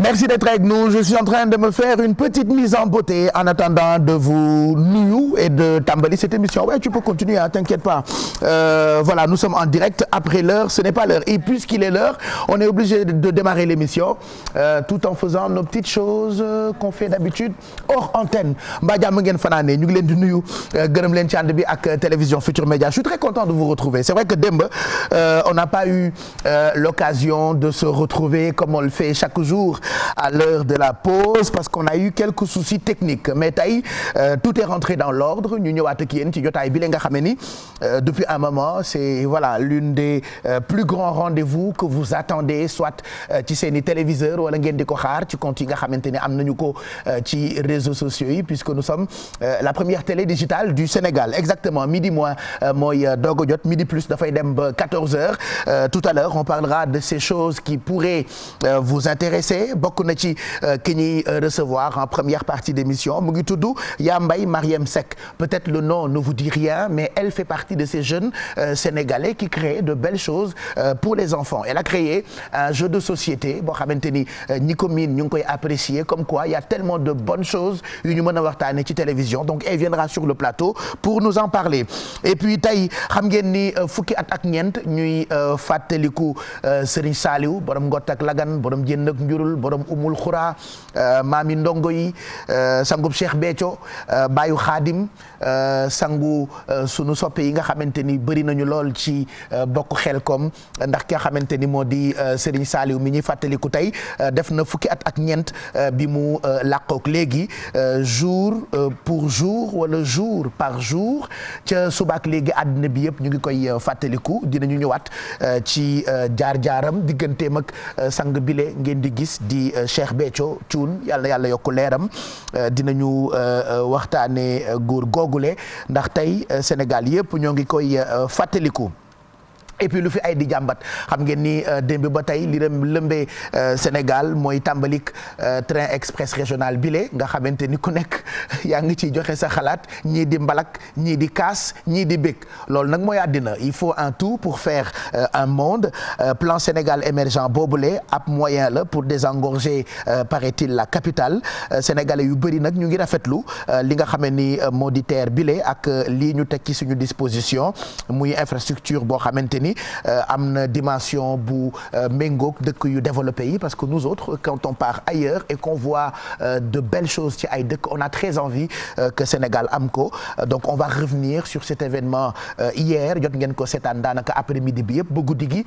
Merci d'être avec nous. Je suis en train de me faire une petite mise en beauté en attendant de vous nuyu et de tàmbali cette émission. Ouais, tu peux continuer, hein, t'inquiète pas. Voilà, nous sommes en direct après l'heure. Ce n'est pas l'heure. Et puisqu'il est l'heure, on est obligé de démarrer l'émission tout en faisant nos petites choses qu'on fait d'habitude hors antenne. Mbaa jàmm ngeen fanaane ñu ngi leen di nuyu gërëm leen ci ànd bi ak télévision Futur Média. Je suis très content de vous retrouver. C'est vrai que démb on n'a pas eu l'occasion de se retrouver comme on le fait chaque jour à l'heure de la pause parce qu'on a eu quelques soucis techniques mais tey tout est rentré dans l'ordre ñu ñëwaat ak yéen ci jotaay bi la nga xam ni depuis un moment c'est voilà l'une des plus grands rendez-vous que vous attendez soit ci seeni téléviseur wala ngeen di ko xaar ci compte yi nga xamante ni am nañu ko ci réseaux sociaux yi puisque nous sommes la première télé digitale du Sénégal exactement midi moins mooy doog a jot midi plus dafay dem ba 14h tout à l'heure on parlera de ces choses qui pourraient vous intéresser bokk na ci ki ñuy recevoir en première partie d'émission mu ngi tudd Ya Mbaye Marième Seck peut-être le nom ne vous dit rien mais elle fait partie de ces jeunes sénégalais qui créent de belles choses pour les enfants elle a créé un jeu de société boo xamante ni ñi ko miin ñu ngi koy apprécier comme quoi il y a tellement de bonnes choses yu ñu mën a waxtaane ci télévision donc elle viendra sur le plateau pour nous en parler et puis tey xam ngeen ni fukki at ak ñeent ñuy fàttaliku Serigne Saliou borom Ngott ak Lagan borom Jénn ak Njurul borom Umul Xura maami ndongo yi sangub Cheikh Béthio baayu Xaadim sangu sunu soppe yi nga xamante ni bëri nañu lool ci bokk Xelkom ndax ki nga xamante ni moo di Serigne Saliou mi ñuy fàttaliku tey def na fukki at ak ñeent bi mu làqook léegi jour pour jour wala jour par jour ca subaak léegi àddina bi yëpp ñu ngi koy fàttaliku dinañu ñëwaat ci jaar-jaaram digganteem ak sang bile ngeen di gis di Cheikh Béthio Thioune yàlla yokku leeram dinañu waxtaane góor googule ndax tey Sénégal yëpp ñoo ngi koy fàttaliku. et puis lu fi ay di jàmbat xam ngeen ni démb ba tey li lëmbee Sénégal mooy tàmbalik train express régional bile nga xamante ni ku nekk yaa ngi ciy joxe sa xalaat ñii di mbalak ñii di kaas ñii di bëgg loolu nag mooy àddina il faut un tout pour faire un monde plan Sénégal émergent boobule ab moyen la pour désengorger paraît-il la capitale sénégalais yu bëri nag ñu ngi rafetlu li nga xam ni moo di TER bile ak lii ñu teg ci suñu disposition muy infrastructure boo xamante ni am na dimension bu méngoog dëkk yu développé yi parce que nous autres quand on part ailleurs et qu'on voit de belles choses ci ay dëkk on a très envie que Sénégal am ko donc on va revenir sur cet événement hier jot ngeen ko seetaan daanaka après-midi bi yëpp ba guddi gi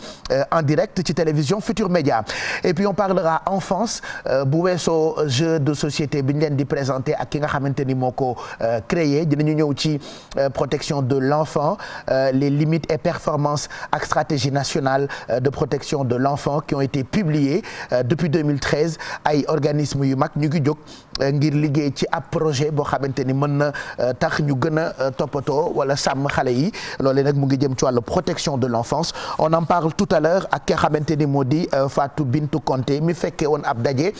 en direct ci télévision Futur Média et puis on parlera enfance bu weesoo jeu de société bi ñu leen di présenter ak ki nga xamante ni moo ko créé dinañu ñëw ci protection de l'enfant les limites et performances ak stratégie nationale de protection de l'enfant qui ont été publiées depuis 2013 ay organismes yu mag ñu ngi jóg ngir liggéey ci ab projet boo xamante ni mën na tax ñu gën a toppatoo wala sàmm xale yi loolu nag mu ngi jëm ci wàllu protection de l'enfance on en parle tout à l'heure ak ki nga xamante ni moo di Fatou Bintou Konté mi fekkee woon ab daje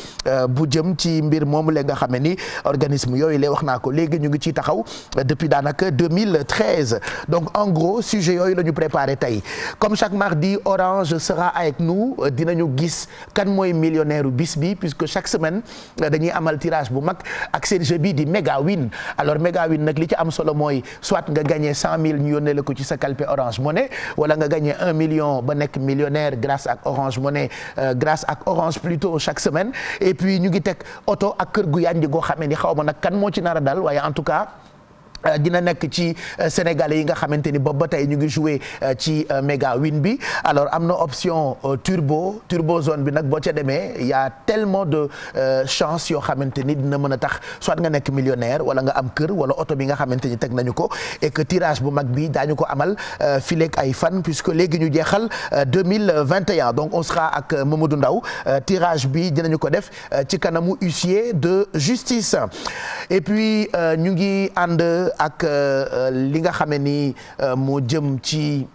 bu jëm ci mbir moomu la nga xam ni organisme yooyu la wax naa ko léegi ñu ngi ciy taxaw depuis daanaka 2013 donc en gros sujet yooyu la ñu préparé tey comme chaque mardi Orange sera avec nous dinañu gis kan mooy millionnaire u bis bi puisque chaque semaine dañuy amal tirage bu mag ak seen jeu bi di méga win alors méga win nag li ci am solo mooy soit nga gagné 100 000 ñu yónnee la ko ci sa calpe Orange Money wala nga gagné 1 million ba nekk millionnaire grâce ak Orange Money grâce ak Orange plutôt chaque semaine et puis ñu ngi teg oto ak kër gu yànji goo xamee ni xaw ma nag kan moo ci nar a dal waaye en tout cas dina nekk ci sénégalais yi nga xamante ni boobu ba tey ñu ngi joué ci méga win bi alors am na option turbo zone bi nag boo ca demee y a tellement de chance yoo xamante ni dina mën a tax soit nga nekk millionnaire wala nga am kër wala oto bi nga xamante ni teg nañu ko et que tirage bu mag bi daañu ko amal fileeg ay fan puisque léegi ñu jeexal 2021 donc on sera ak Mamadou Ndaw tirage bi dinañu ko def ci kanamu huissier de justice et puis ñu ngi ànd ak li nga xamee ni moo jëm ci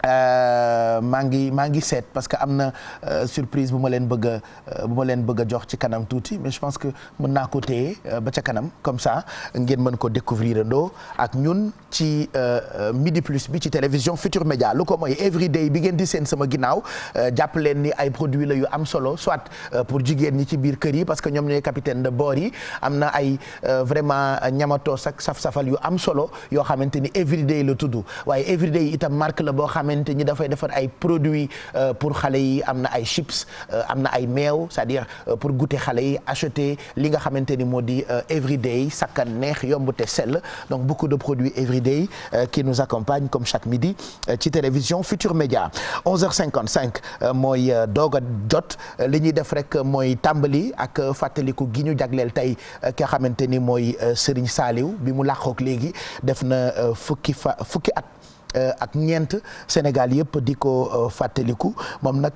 maa ngi seet parce que am na surprise bu ma leen bëgg a jox ci kanam tuuti mais je pense que mën naa ko téye ba ca kanam comme ça ngeen mën ko découvrir andoo ak ñun ci Midi Plus bi ci télévision Futur Média lu ko mooy everyday bi ngeen di seen sama ginnaaw jàpp leen ni ay produits la yu am solo soit pour jigéen ñi ci biir kër yi parce que ñoom ñooy capitaine de bord yi am na ay vraiment ñamatoos ak saf-safal yu am solo yoo xamante ni everyday la tudd waaye everyday itam marque la boo xamante ni dafay defar ay produits pour xale yi am na ay chips am na ay meew c'est-à-dire pour goûter xale yi acheter li nga xamante ni moo di everyday sakkan neex yomb te sell donc beaucoup de produits everyday qui nous accompagnent comme chaque midi ci télévision Futur Média 11h55 mooy doog a jot li ñuy def rek mooy tàmbali ak fàttaliku gi ñu jagleel tey ki nga xamante ni mooy Serigne Saliou bi mu làqook léegi def na fukki at ak ñeent Sénégal yëpp di ko fàttaliku moom nag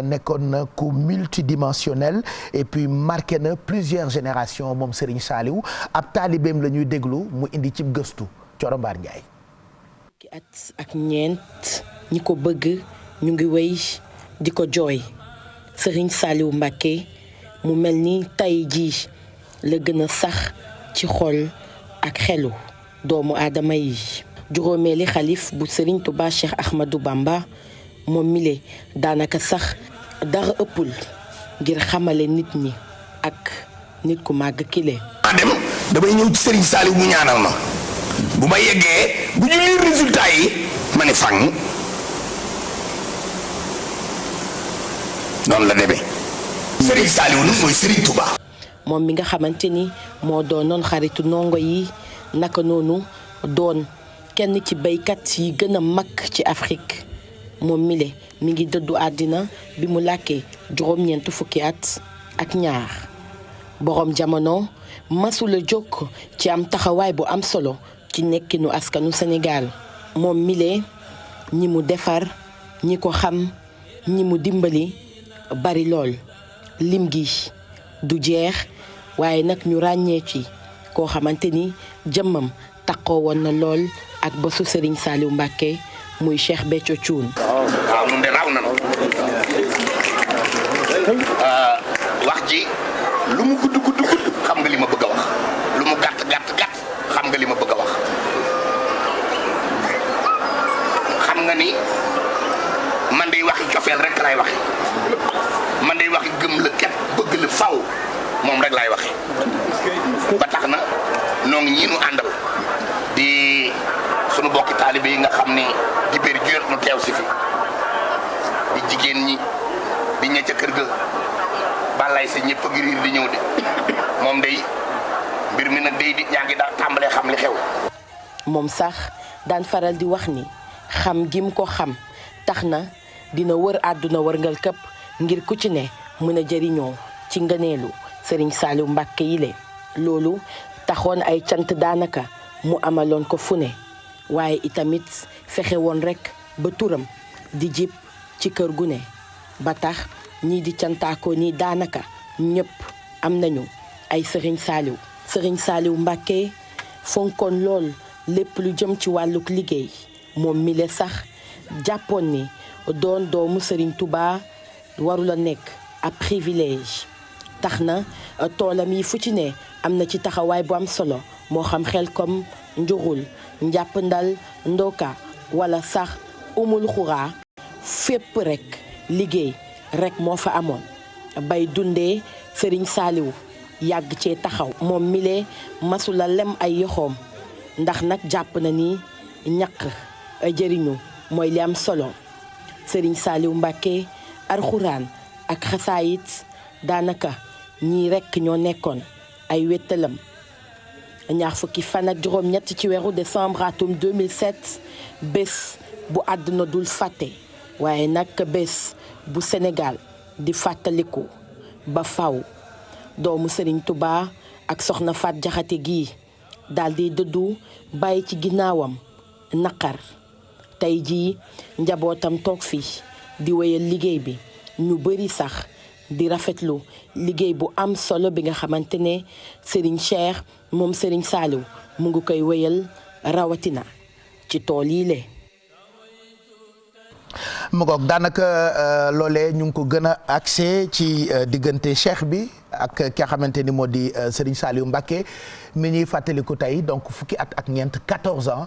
nekkoon na ku multidimensionnel et puis marqué na plusieurs générations moom Serigne Saliou ab taalibeem la ñuy déglu mu indi cib gëstu Coro Mbaar Ndiaye. fukki at ak ñeent ñi ko bëgg ñu ngi wéy di ko jooy Serigne Saliou Mbacké mu mel ni tey jii la gën a sax ci xol ak xelu doomu aadama yi. juróomeeli xalif bu Serigne Touba Cheikh Ahmadou Bamba moom mile daanaka sax dara ëppul ngir xamale nit ñi ak nit ku màgg kile. maa dem damay ñëw ci Serigne Saliou mu ñaanal ma bu ma yeggee bu ñu lire résultat yi ma ne fang noonu la demee Serigne Saliou nag mooy Serigne Touba. moom mi nga xamante ni moo doonoon xaritu ndongo yi naka noonu doon kenn ci béykat yi gën a mag ci Afrique moom mile mi ngi dëddu àddina bi mu làkkee juróom-ñeent fukki at ak ñaar boroom jamono masula jóg ci am taxawaay bu am solo ci nekkinu askanu Sénégal moom mile ñi mu defar ñi ko xam ñi mu dimbali bari lool lim gi du jeex waaye nag ñu ràññee ci koo xamante ni jëmmam takkoo woon na lool ak bésu Serigne Saliou Mbacké muy Cheikh Béthio Thioune. waaw ñun de raw nañu wax ji lu mu gudd xam nga li ma bëgg a wax lu mu gàtt xam nga li ma bëgg a wax xam nga ni man day waxi cofeel rek lay waxe man day waxi gëm la képp bëgg la faw moom rek lay waxe ba tax na noo ngi ñii nu àndal di sunu bokki taalibe yi nga xam ni dibéer jur nu teew si fi di jigéen ñi di ña ca kër ga balay sa ñëpp a ngi riir di ñëw de moom day mbir mi nag day di ñaa ngi daal tàmbalee xam li xew. moom sax daan faral di wax ni xam gim ko xam tax na dina wër àdduna wërngal këpp ngir ku ci ne mën a jëriñoo ci ngëneelu Serigne Saliou Mbacké yile loolu taxoon ay cant daanaka mu amaloon ko fu ne waaye itamit fexe woon rekk ba turam di jib ci kër gu ne ba tax ñii di cantaakoo nii daanaka ñëpp am nañu ay Serigne Saliou Mbacké fonkoon lool lépp lu jëm ci wàlluk liggéey moom mi le sax jàppoon ni doon doomu Serigne Touba warula nekk ab privilège tax na toolam yi fu ci ne am na ci taxawaay bu am solo moo xam Xelkom njurul njàpp ndal ndoka wala sax umul xuraa fépp rekk liggéey rekk moo fa amoon bay dundee Serigne Saliou yàgg cee taxaw moom mile masula lem ay yoxoom ndax nag jàpp na ni ñaq jëriñu mooy li am solo Serigne Saliou Mbacké alxuraan ak xasaayit daanaka ñii rekk ñoo nekkoon ay wéttalam ñaar fukki fan ak juróom-ñett ci weeru décembre atum 2007 bés bu àdduna dul fàtte waaye nag bés bu Sénégal di fàttaliku ba faw doomu Serigne Touba ak soxna Fat Jaxate gi daldi dëddu bàyyi ci ginnaawam naqar tey jii njabootam toog fi di wéyal liggéey bi ñu bari sax di rafetlu liggéey bu am solo bi nga xamante ne Serigne Cheikh moom Serigne Saliou mu ngi koy wéyal rawatina ci tool yi le mu ngoog daanaka loolee ñu ngi ko gën a axé ci diggante cheikh bi ak ki nga xamante ni moo di Serigne Saliou Mbacké mi ñuy fàttaliku tey donc fukki at ak ñeent 14 ans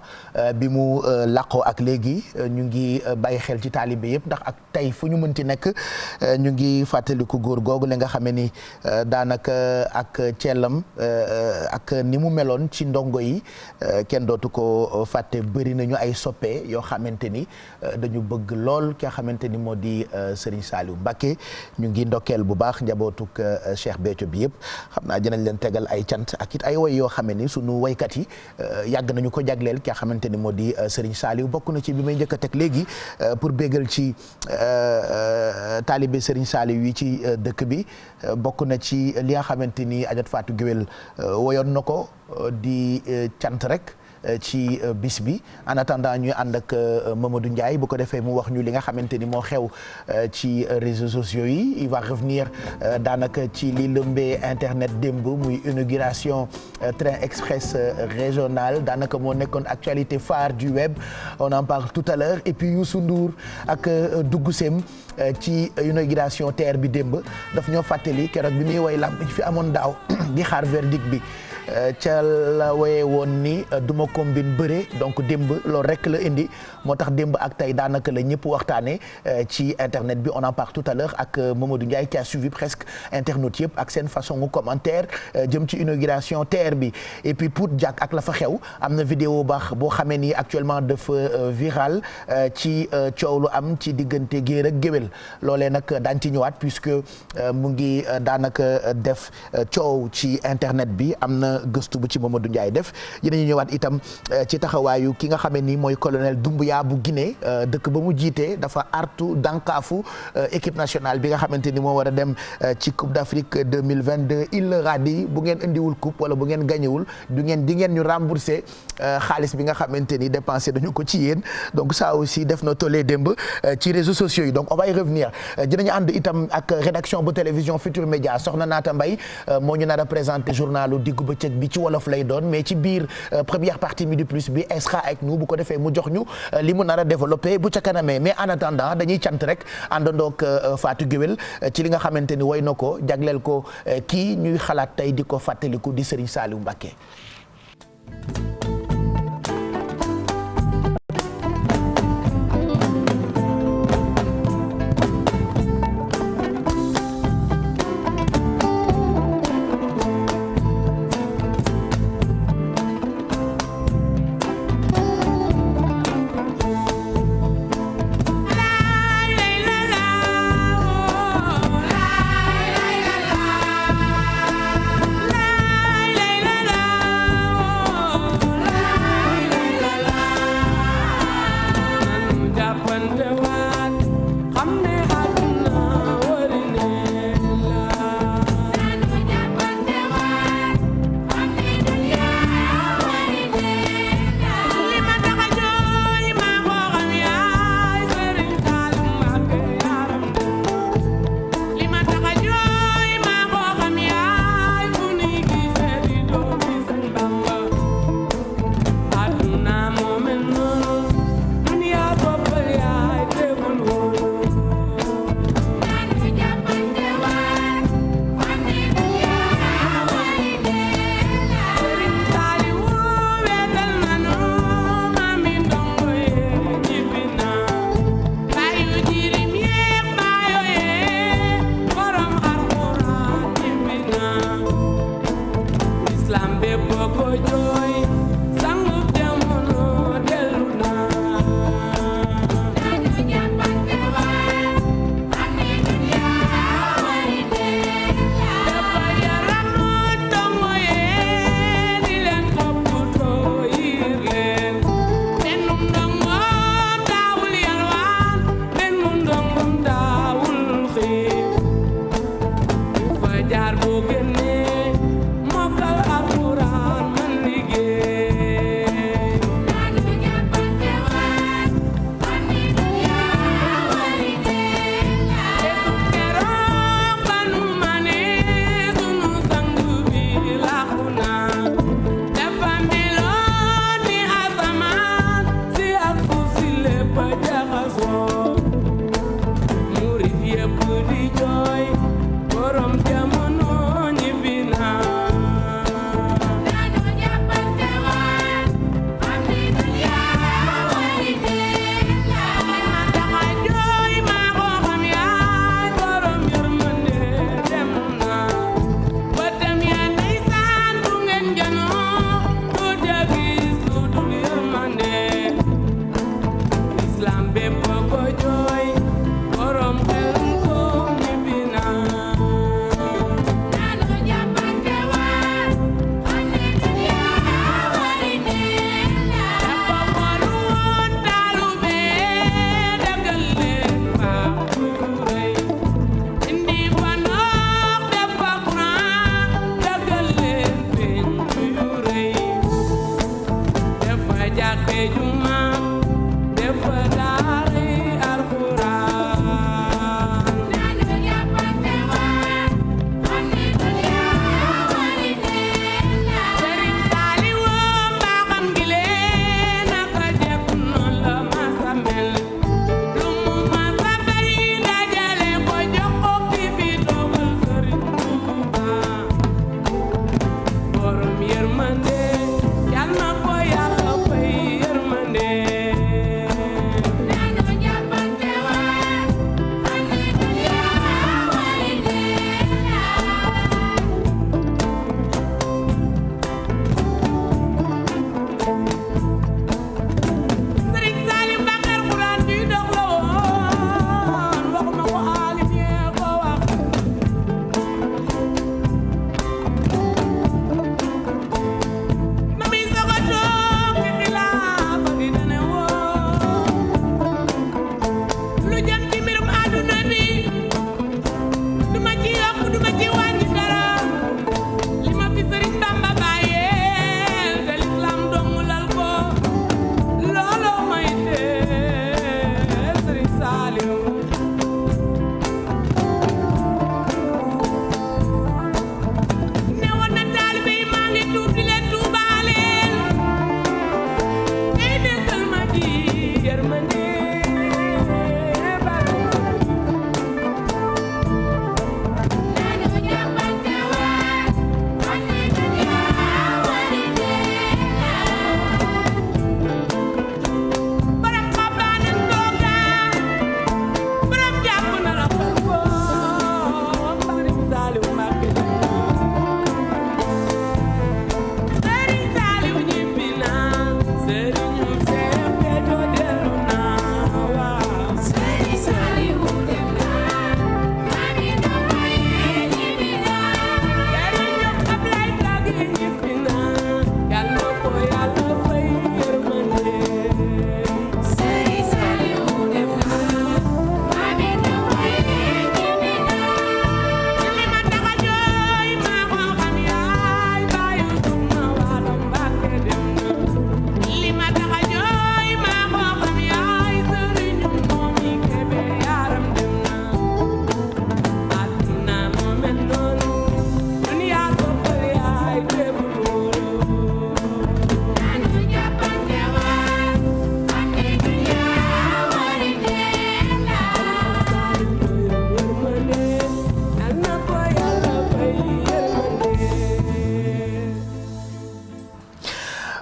bi mu làqoo ak léegi ñu ngi bàyyi xel ci taalibe yëpp ndax ak tey fu ñu mënti nekk ñu ngi fàttaliku góor googu la nga xam ne ni daanaka ak cellam ak ni mu meloon ci ndongo yi kenn dootu ko fàtte bëri nañu ay soppe yoo xamante ni dañu bëgg lool ki nga xamante ni moo di Serigne Saliou Mbacké ñu ngi ndokkeel bu baax njabootuk Cheikh Béthio bi yëpp xam naa dinañ leen tegal ay cant ak it ay woy yoo xam ni sunu woykat yi yàgg nañu ko jagleel ki nga xamante ni moo di Serigne Saliou bokk na ci bi may njëkk a teg léegi pour béggal ci taalibe Serigne Saliou yi ci dëkk bi bokk na ci li nga xamante ni Adja Fatou Guewel woyoon na ko di cant rek ci bis bi en attendant ñuy ànd ak Mamadou Ndiaye bu ko defee mu wax ñu li nga xamante ni moo xew ci réseaux sociaux yi il va revenir daanaka ci li lëmbee internet démb muy inauguration train express régional daanaka moo nekkoon actualité phare du web on en parle tout à l'heure et puis Youssou Ndour ak dugguseem ci inauguration TER bi démb daf ñoo fàttali keroog bi muy woy làmb fi amoon daaw di xaar verdict bi ca la woyee woon ni duma combine bëre donc démb loolu rek la indi moo tax démb ak tey daanaka la ñëpp waxtaane ci internet bi on en parle tout à l'heure ak Mamadou Ndiaye qui a suivi presque internautes yëpp ak seen façon commentaire jëm ci inauguration TER bi et puis Pout Diack ak la fa xew am na vidéo baax boo xamee ni actuellement dafa viral ci coow lu am ci diggante géer ak géwél loolee nag daañ ci ñëwaat puisque mu ngi daanaka def coow ci internet bi am na gëstu bu ci Mamadou Ndiaye def dinañu ñëwaat itam ci taxawaayu ki nga xamee ni mooy colonel Doumbouya bu Guinée dëkk ba mu jiitee dafa artu dànkaafu équipe nationale bi nga xamante ni moo war a dem ci Coupe d'Afrique 2022 il leur a dit bu ngeen indiwul coupe wala bu ngeen gañewul di ngeen ñu rembourser xaalis bi nga xamante ni dépensé dañu ko ci yéen donc ça aussi def na tollé démb ci réseaux sociaux yi donc on va y revenir dinañu ànd itam ak rédaction bu télévision Futur Média soxna Naata Mbaye moo ñu nar a présenter journalu diggu bëccëg bi ci wolof lay doon mais ci biir première partie Midi Plus bi elle sera avec nous bu ko defee mu jox ñu li mu nar a développé bu ca kanamee mais en attendant dañuy cant rek àndandoog Fatou Guewel ci li nga xamante ni woy na ko jagleel ko kii ñuy xalaat tey di ko fàttaliku di Serigne Saliou Mbacké.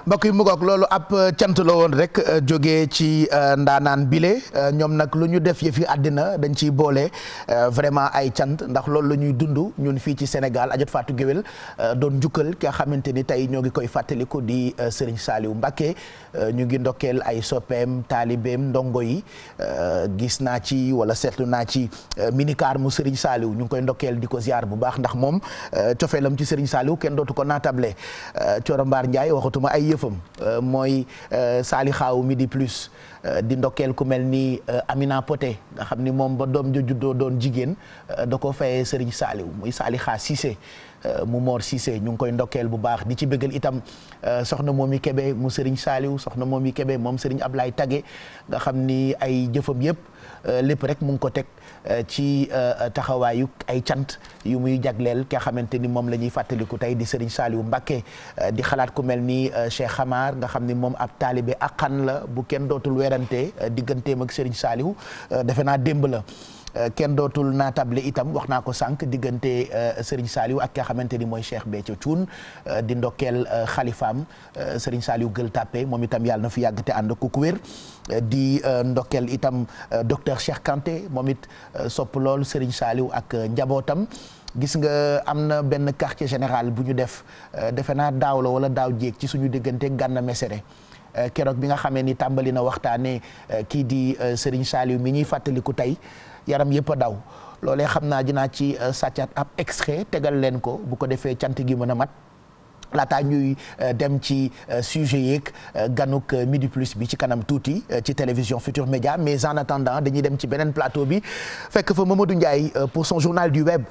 mbokk yi mu ngoog loolu ab cant la woon rek jógee ci ndaanaan bile ñoom nag lu ñu def yëfi àddina dañ ciy boole vraiment ay cant ndax loolu la ñuy dund ñun fii ci Sénégal Adja Fatou Guewel doon njukkal ki nga xamante ni tey ñoo ngi koy fàttaliku di Serigne Saliou Mbacké ñu ngi ndokkeel ay soppeem taalibeem ndongo yi gis naa ci wala seetlu naa ci minicar mu Serigne Saliou ñu ngi koy ndokkeel di ko ziar bu baax ndax moom cofeelam ci Serigne Saliou kenn dootu ko naatable Thioro Mbar Ndiaye waxatuma ay yëfam mooy Sali Xaaw Midi Plus di ndokkeel ku mel ni Amina Poté nga xam ni moom ba doom ja juddoo doon jigéen da ko fayee Serigne Saliou muy Sali Xaa Cissé mu Mor Cissé ñu ngi koy ndokkeel bu baax di ci bëggal itam soxna Momi Kébé mu Serigne Saliou soxna Momi Kébé moom Serigne Ablaye Tagué nga xam ni ay jëfam yëpp lépp rek mu ngi ko teg ci taxawaayu ay cant yu muy jagleel ki nga xamante ni moom la ñuy fàttaliku tey di Serigne Saliou Mbacké di xalaat ku mel ni Cheikh Xamar nga xam ni moom ab taalibe akkan la bu kenn dootul werante digganteem ak Serigne Saliou defe naa démb la kenn dootul naatable itam wax naa ko sànq diggante Serigne Saliou ak ki nga xamante ni mooy Cheikh Béthio Thioune di ndokkeel xalifaam Serigne Saliou Gueule Tapée moom itam yàlla na fi yàgg te ànd ku wér di ndokkeel itam docteur Cheikh Kanté moom it sopp lool Serigne Saliou ak njabootam. gis nga am na benn quartier général bu ñu def defe naa daaw la wala daaw jéeg ci suñu diggante Gana Messere keroog bi nga xamee ni tàmbali na waxtaanee kii di Serigne Saliou mi ñuy fàttaliku tey yaram yëpp a daw loolee xam naa dinaa ci sàccaat ab extrait tegal leen ko bu ko defee cant gi mën a mat laataa ñuy dem ci sujet yeeg ganuk Midi Plus bi ci kanam tuuti ci télévision Futur Média mais en attendant dañuy dem ci beneen plateau bi fekk fa Mamadou Ndiaye pour son journal du web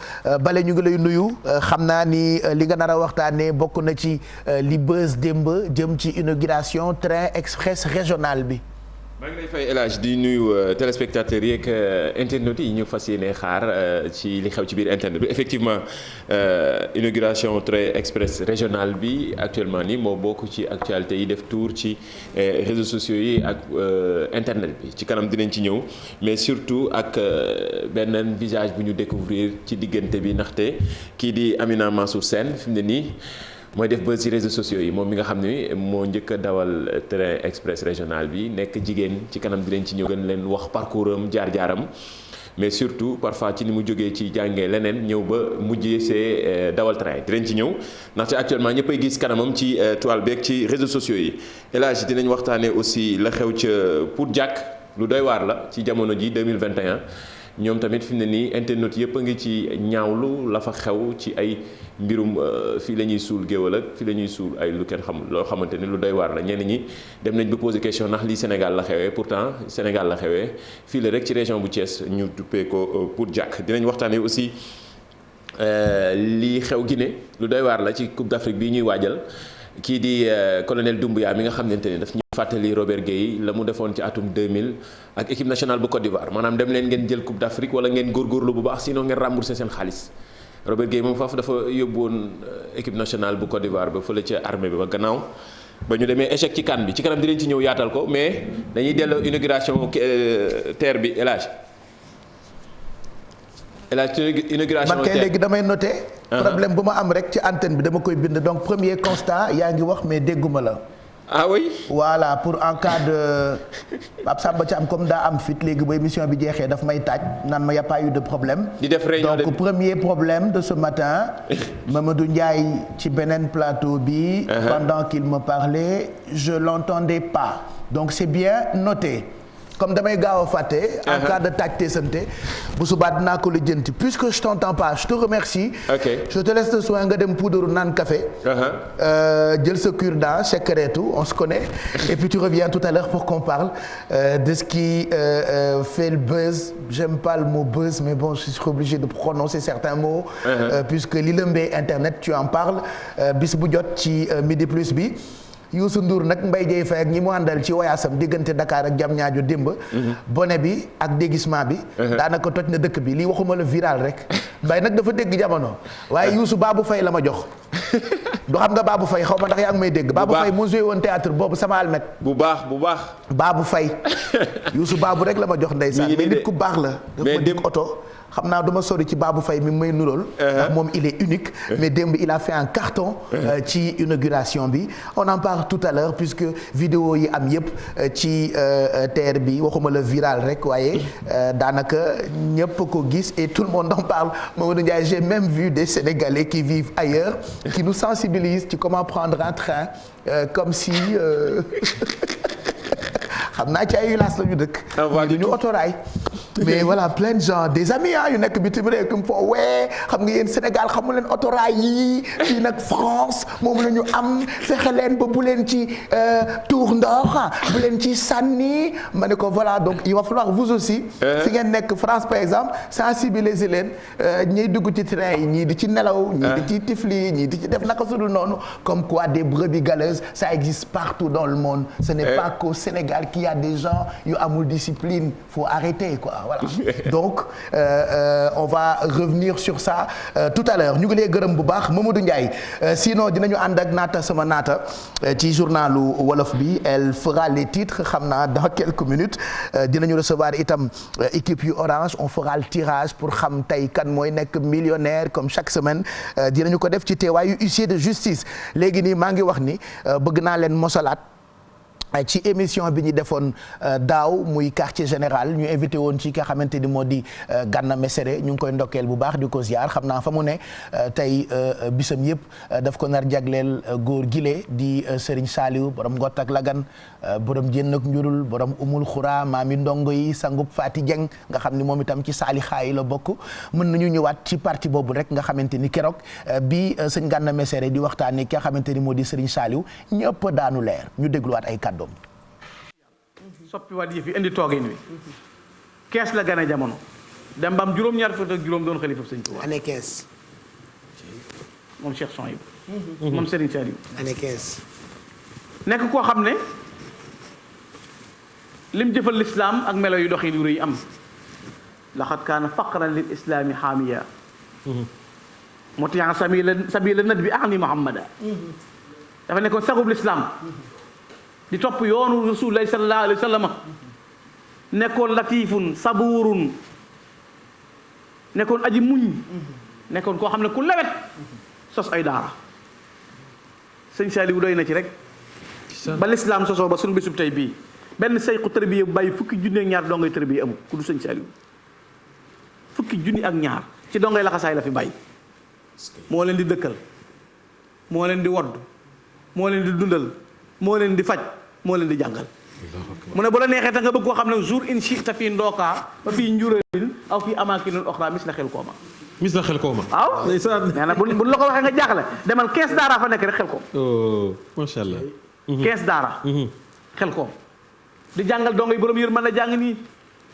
bale ñu ngi lay nuyu xam naa ni li nga nar a waxtaanee bokk na ci li buzz démb jëm ci inauguration train express régional bi. maa ngi lay fay El Hadj di nuyu téléspectateurs yeeg internautes yi ñu fas yéene xaar ci li xew ci biir internet bi effectivement inauguration train express régional bi actuellement nii moo bokk ci actualité yi def tour ci réseaux sociaux yi ak internet bi ci kanam dinañ ci ñëw mais surtout ak beneen visage bu ñu découvrir ci diggante bi ndaxte kii di Amina Mansour Sène fi mu ne nii. mooy def ba ci réseaux sociaux yi moom mi nga xam ne moo njëkk a dawal train express régional bi nekk jigéen ci kanam dinañ ci ñëw gën leen wax parcours am jaar-jaaram mais surtout parfois ci ni mu jógee ci jàngee leneen ñëw ba mujjee see dawal train dinañ ci ñëw ndaxte actuellement ñëppay gis kanamam ci toile beeg ci réseaux sociaux yi. El Hadj dinañ waxtaanee aussi la xew ca pour jàkk lu doy waar la ci jamono ji 2021 ñoom tamit fi mu ne nii internet yëpp a ngi ci ñaawlu la fa xew ci ay mbirum fii la ñuy suul géwal ak fii la ñuy suul ay lu kenn xamul loo xamante ni lu doy waar la ñenn ñi dem nañ ba poser question ndax lii Sénégal la xewee pourtant Sénégal la xewee fii la rek ci région bu Thiès ñu duppee ko pour jàkk dinañ waxtaanee aussi lii xew Guinée lu doy waar la ci Coupe d'Afrique bii ñuy waajal kii di colonel Doumbouya mi nga xamante ni daf ñu fàttali Robert Gueye la mu defoon ci atum 2000 ak équipe nationale bu Côte d'Ivoire maanaam dem leen ngeen jël Coupe d'Afrique wala ngeen góorgóorlu bu baax sinon ngeen rembourser seen xaalis Robert Gueye moom foofu dafa yóbbu woon équipe nationale bu Côte d'Ivoire ba fële ca armée bi ba gannaaw ba ñu demee échec ci CAN bi ci kanam dinañ ci ñëw yaatal ko mais dañuy delloo inauguration terre bi El Hadj inauguration man kay léegi damay noter. problème bu ma am rek ci antenne bi dama koy bind donc premier constat yaa ngi wax mais dégguma la. ah oui. voilà pour en cas de Pape Samba Thiam comme daa am fit léegi ba émission bi jeexee daf may taaj naan ma y a pas eu de problème. di def réunion donc premier problème de ce matin Mamadou Ndiaye ci beneen plateau bi. pendant qu'il me parlait je l'entendais pas donc c'est bien noté. comme damay gaaw a fàtte. en cas de taaj sante bu subaa dinaa ko lijjanti puisque je t'entends pas je te remercie. ok je te laisse le soin nga dem poudre naan café. jël sa cure-dent secret tout on se connaît. et puis tu reviens tout à l'heure pour qu'on parle de ce qui fait le buzz j'aime pas le mot buzz mais bon je suis obligé de prononcer certains mots. Puisque li lëmbee internet tu en parles bis bu jot ci Midi Plus bi. Youssou Ndour nag Mbaye Dieye Faye ak ñi mu àndal ci wayaasam diggante Dakar ak Diamniadio démb. bonnet bi ak déguisement bi. daanaka toj na dëkk bi lii waxuma la viral rek. Mbaye nag dafa dégg jamono waaye Youssou Babou Faye la ma jox. du xam nga Babou Faye xaw ma ndax yaa ngi may dégg. Babou Faye mu joué woon théâtre boobu sama almet. bu baax. Babou Faye Youssou Babou rek la ma jox ndeysaan. mais nit ku baax la. dafa ma dégg oto. xam naa duma sori ci Babou Faye mi may nurool ndax moom il est unique mais démb il a fait un carton ci inauguration bi on en parle tout à l'heure puisque vidéo yi am yëpp ci terre bi waxuma la viral rek waaye daanaka ñëpp ko gis et tout le monde en parle Mamadou Ndiaye j'ai même vu des Sénégalais qui vivent ailleurs qui nous sensibilisent ci comment prendre un train comme si xam naa ci ay villages la ñu dëkk. du ñu autorail. mais voilà plein de gens des amis yu nekk bitim réew comme foo wee xam nga yéen Sénégal xamu leen autorail yi fii nag France moom la ñu am fexe leen ba bu leen ci tuur ndox bu leen ci sànni ma ne ko voilà donc il va falloir vous aussi. fi ngeen nekk France par exemple sensibiliser leen ñiy dugg ci train yi ñii di ci nelaw. ñii di ci tifli ñii di ci def naka sudul noonu comme quoi des brebis galeuses ça existe partout dans le monde. ce n'est pas qu'au Sénégal qu'il y a des gens yu amul discipline faut arrêter quoi. Voilà donc on va revenir sur ça tout à l'heure ñu ngi lay gërëm bu baax Mamadou Ndiaye sinon dinañu ànd ak naata sama naata ci journalu wolof bi elle fera les titres xam naa dans quelques minutes dinañu recevoir itam équipe yu Orange on fera le tirage pour xam tey kan mooy nekk millionnaire comme chaque semaine dinañu ko def ci teewaayu huissier de justice léegi nii maa ngi wax ni bëgg naa leen mosalaat ci émission bi ñu defoon daaw muy quartier général ñu invité woon ci nga xamante ni moo di Gana Messere ñu ngi koy ndokkeel bu baax di ko ziar xam naa fa mu ne tey bisam yëpp daf ko nar jagleel góor gile di Serigne Saliou borom Ngott ak Lagan borom Jénn ak Njurul borom Umul Xura maami ndongo yi sangub Fati Dieng nga xam ni moom itam ci saali xaayi la bokk. mën nañu ñëwaat ci parti boobu rek nga xamante ni keroog bi sëñ Gana Messere di waxtaanee ki nga xamante ni moo di Serigne Saliou ñëpp daanu leer ñu dégluwaat ay kàddu. soppi waat yi fi indi toogin wi kees la gane jamono dem ba am juróom-ñaar fukk ak juróom doon xalifa sëñ Tuubaa année 15 moom Cheikh Souhaïbou moom Serigne Saliou année 15 nekk koo xam ne lim jëfal lislaam ak melo yu doxin yu rëy am laxat kaana faqran lil islaami xaamiya motiyan sabila nat bi ahni muhammada dafa nekkoon sagub lislaam di topp yoonu rasulullahi sallallahu alayhi wa sallam nekkoon latifun sabuurun nekkoon aji muñ nekkoon koo xam ne ku lewet sos ay daara sëñ Saliou doy na ci rek ba lislaam sosoo ba suñu bisub tey bii benn sayxu tërbiye bu bàyyi fukki junni ak ñaar dongay tërbiye amul ku du sëñ Saliou fukki junni ak ñaar ci dongay laxasaay la fi bàyyi moo leen di dëkkal moo leen di wodd moo leen di dundal moo leen di faj moo leen di jàngal mu ne bu la neexee ta nga bëgg koo xam ne jour in chita fii ndookaa ba fii njuralin aw fii amaakinin oxra mis la xel kooma waaw nee na buñ la ko waxee nga jaaxle demal 15 daara fa nekk rek xel koom macha allah 15 daara xel koom di jàngal dongo yi borom yër mën a jàng nii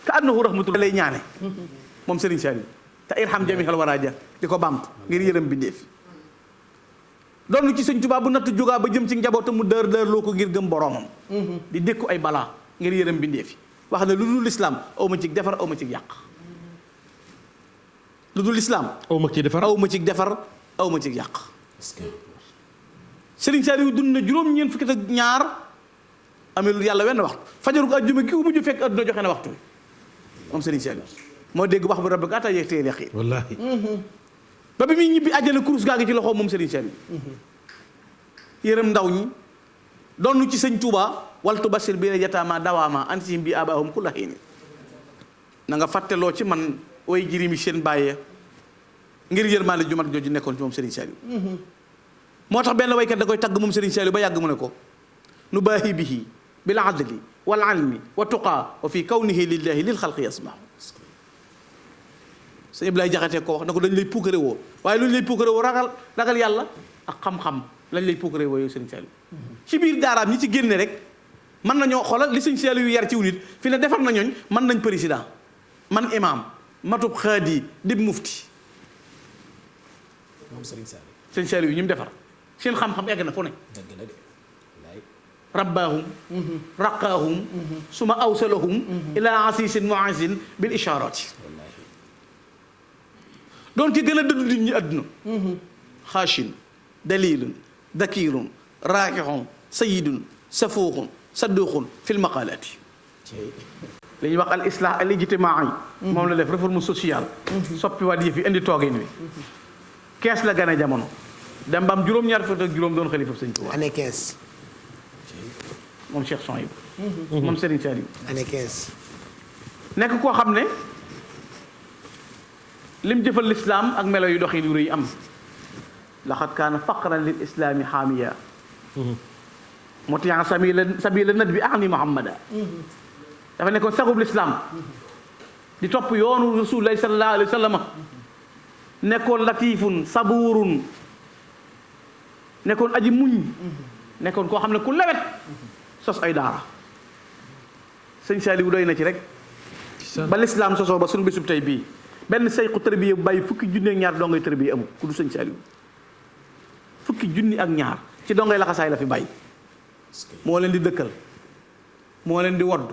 ka annahu rahmatul lay ñaane moom Serigne Saliou te irham jamihal waraaja di ko bamtu ngir yërëm bindeef doon ci sëñ Tuubaa bu natt jógaa ba jëm ci njabootam mu dër loo ko ngir gëm boromam di dékku ay balaa ngir yërëm bindeef wax ne lu dul lislaam aw ma ci defar aw ma ci yàq lu dul lislaam aw ma ci defar aw ma ci defar aw ma ci yàq Serigne Saliou dund na juróom-ñeent fukki ak ñaar amelul yàlla wenn waxtu fajaru àjjuma ki mujj fekk àdduna joxe na waxtu moom Serigne Saliou moo dégg wax bu rabbika ataa ya'tiyal yaqiin wallaahi ba bi muy ñibbi àjjana kurus gaa ngi ci loxoom moom Serigne Saliou yërëm ndaw ñi doon ci sëñ Touba waltu basir bi la jataama dawaama antim bi abaahum kulla hiin na nga fàtteloo ci man way jirimi seen bàyyee ngir yërmaale ju mat jooju nekkoon ci moom Serigne Saliou moo tax benn waykat da koy tagg moom Serigne Saliou ba yàgg mu ne ko nu baahi bihi bil adli wal ilmi wa tuqaa wa fi kawnihi lillahi lil xalqi yasmaa sëñ Abdoulaye Jaxate ko wax na ko dañ lay puukare woo waaye lu ñu lay puukare woo ragal yàlla ak xam-xam lañ lay puukare woo yow Serigne Saliou ci biir daaraam ñi ci génne rek mën nañoo xoolal li Serigne Saliou yu yar ciw nit fi ne defar na ñooñ mën nañ président man imam matub xaadi dib mufti moom Serigne Saliou Serigne Saliou yi ñu mu defar seen xam-xam egg na fu ne dëgg la de rabbaahum raqaahum suma awsalahum ila asisin muazin bil isharati doon ki gën a dëddu nit ñi àdduna xaashin dalilun dakirun raakixun sayidun safuuxun sadduuxun fil maqalaati li ñuy wax al islah al ijtimaai moom la def réforme sociale soppi waat yi fi indi toogin wi kees la gane jamono dem ba am juróom-ñaar fukk ak juróom doon xalifa sëñ Tuubaa année 15 moom Cheikh Souhaïbou moom Serigne Saliou année 15 nekk koo xam ne lim jëfal lislaam ak melo yu doxin yu rëy am laxat kaana faqran lil islaami xaamiya motiyan sabila nat bi ahni muhammada dafa nekkoon sagub lislaam di topp yoonu rasulullahi sallallahu alayhi wa sallam nekkoon latifun sabuurun nekkoon aji muñ nekkoon koo xam ne ku lewet sos ay daara sëñ Saliou doy na ci rek ba lislaam sosoo ba suñu bisub tey bii benn sayxu tërbiye bu bàyyi fukki junni ak ñaar dongay tërbiye amul ku du sëñ Saliou fukki junni ak ñaar ci dongay laxasaay la fi bàyyi moo leen di dëkkal moo leen di wodd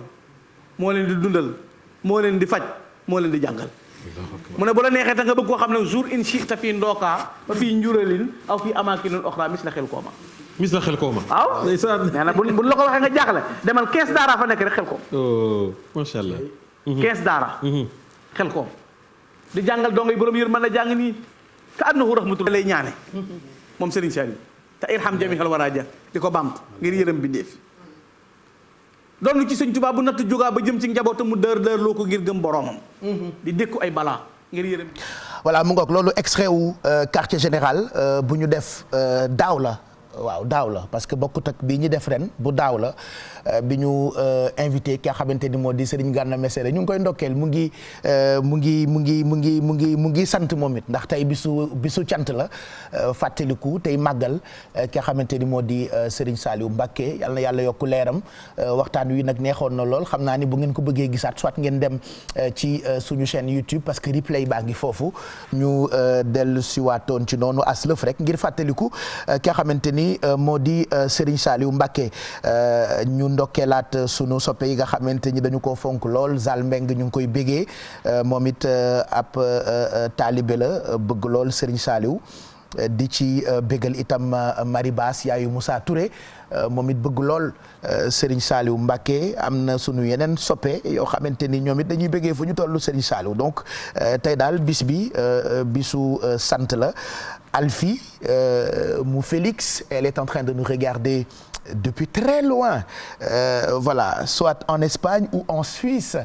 moo leen di dundal moo leen di faj moo leen di jàngal mu ne bu la neexee ta nga bëgg koo xam ne jour in chita fii ndookaa ba fii njuralin aw fii amaakinin oxra mis la xel kooma waaw nee na buñ la ko waxee nga jaaxle demal 15 daara fa nekk rek xel koom macha allah 15 daara xel koom di jàngal dongo yi borom yër mën a jàng nii ka annahu rahmatul lay ñaane moom Serigne Saliou te irham jamihal waraaja di ko bamtu ngir yërëm bindeef doon ci sëñ Tuubaa bu natt jógaa ba jëm ci njabootam mu dër loo ko ngir gëm boroomam. di dékku ay balaa ngir yërëm. voilà mu ngoog loolu extrait wu quartier général bu ñu def daaw la. waaw daaw la parce que bokkut ak bii ñu def ren bu daaw la bi ñu invité ki nga xamante ni moo di Serigne Gana Messere ñu ngi koy ndokkeel mu ngi sant moom it ndax tey bisu cant la fàttaliku tey màggal ki nga xamante ni moo di Serigne Saliou Mbacké yal na yàlla yokku leeram waxtaan wi nag neexoon na lool xam naa ni bu ngeen ko bëggee gisaat soit ngeen dem ci suñu chaîne YouTube parce que replay baa ngi foofu ñu dellu siwaatoon ci noonu aslëf rek ngir fàttaliku ki nga xamante ni moo di Serigne Saliou Mbacké ñu ndokkeelaat sunu soppe yi nga xamante ni dañu ko fonk lool Zal Mbeng ñu ngi koy bégee moom it ab taalibe la bëgg lool Serigne Saliou di ci bégal itam Marie Bass yaayu Moussa Touré moom it bëgg lool Serigne Saliou Mbacké am na sunu yeneen soppe yoo xamante ni ñoom it dañuy bëggee fu ñu tollu Serigne Saliou donc tey daal bis bi bisu sant la Alfie mu Félix elle est en train de nous regarder depuis très loin voilà soit en Espagne ou en Suisse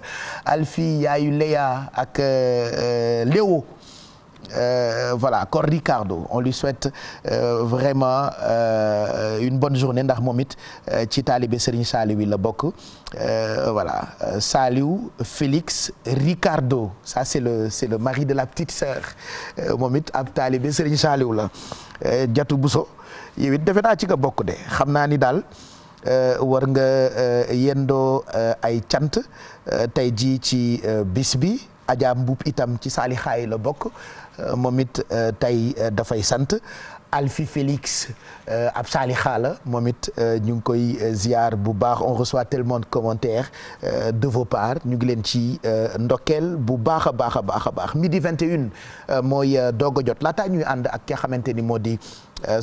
Alfie yaayu Léa ak Léo voilà Cor Ricardo on lui souhaite vraiment une bonne journée ndax moom it ci taalibe Serigne Saliou yi la bokk voilà Saliou Félix Ricardo ça c'est le mari de la petite sœur moom it ab taalibe Serigne Saliou la Jatu Buso yow it defe naa ci nga bokk de xam naa ni daal war nga yendoo ay cant tey jii ci bis bi Adja Mbuub itam ci saali xaay la bokk moom it tey dafay sant Alfie Félix ab saali xaala moom it ñu ngi koy ziar bu baax on reçoit tellement de commentaires de vos parts ñu ngi leen ci ndokkeel bu baax a baax a baax a baax midi 21 mooy doog a jot laataa ñuy ànd ak ki nga xamante ni moo di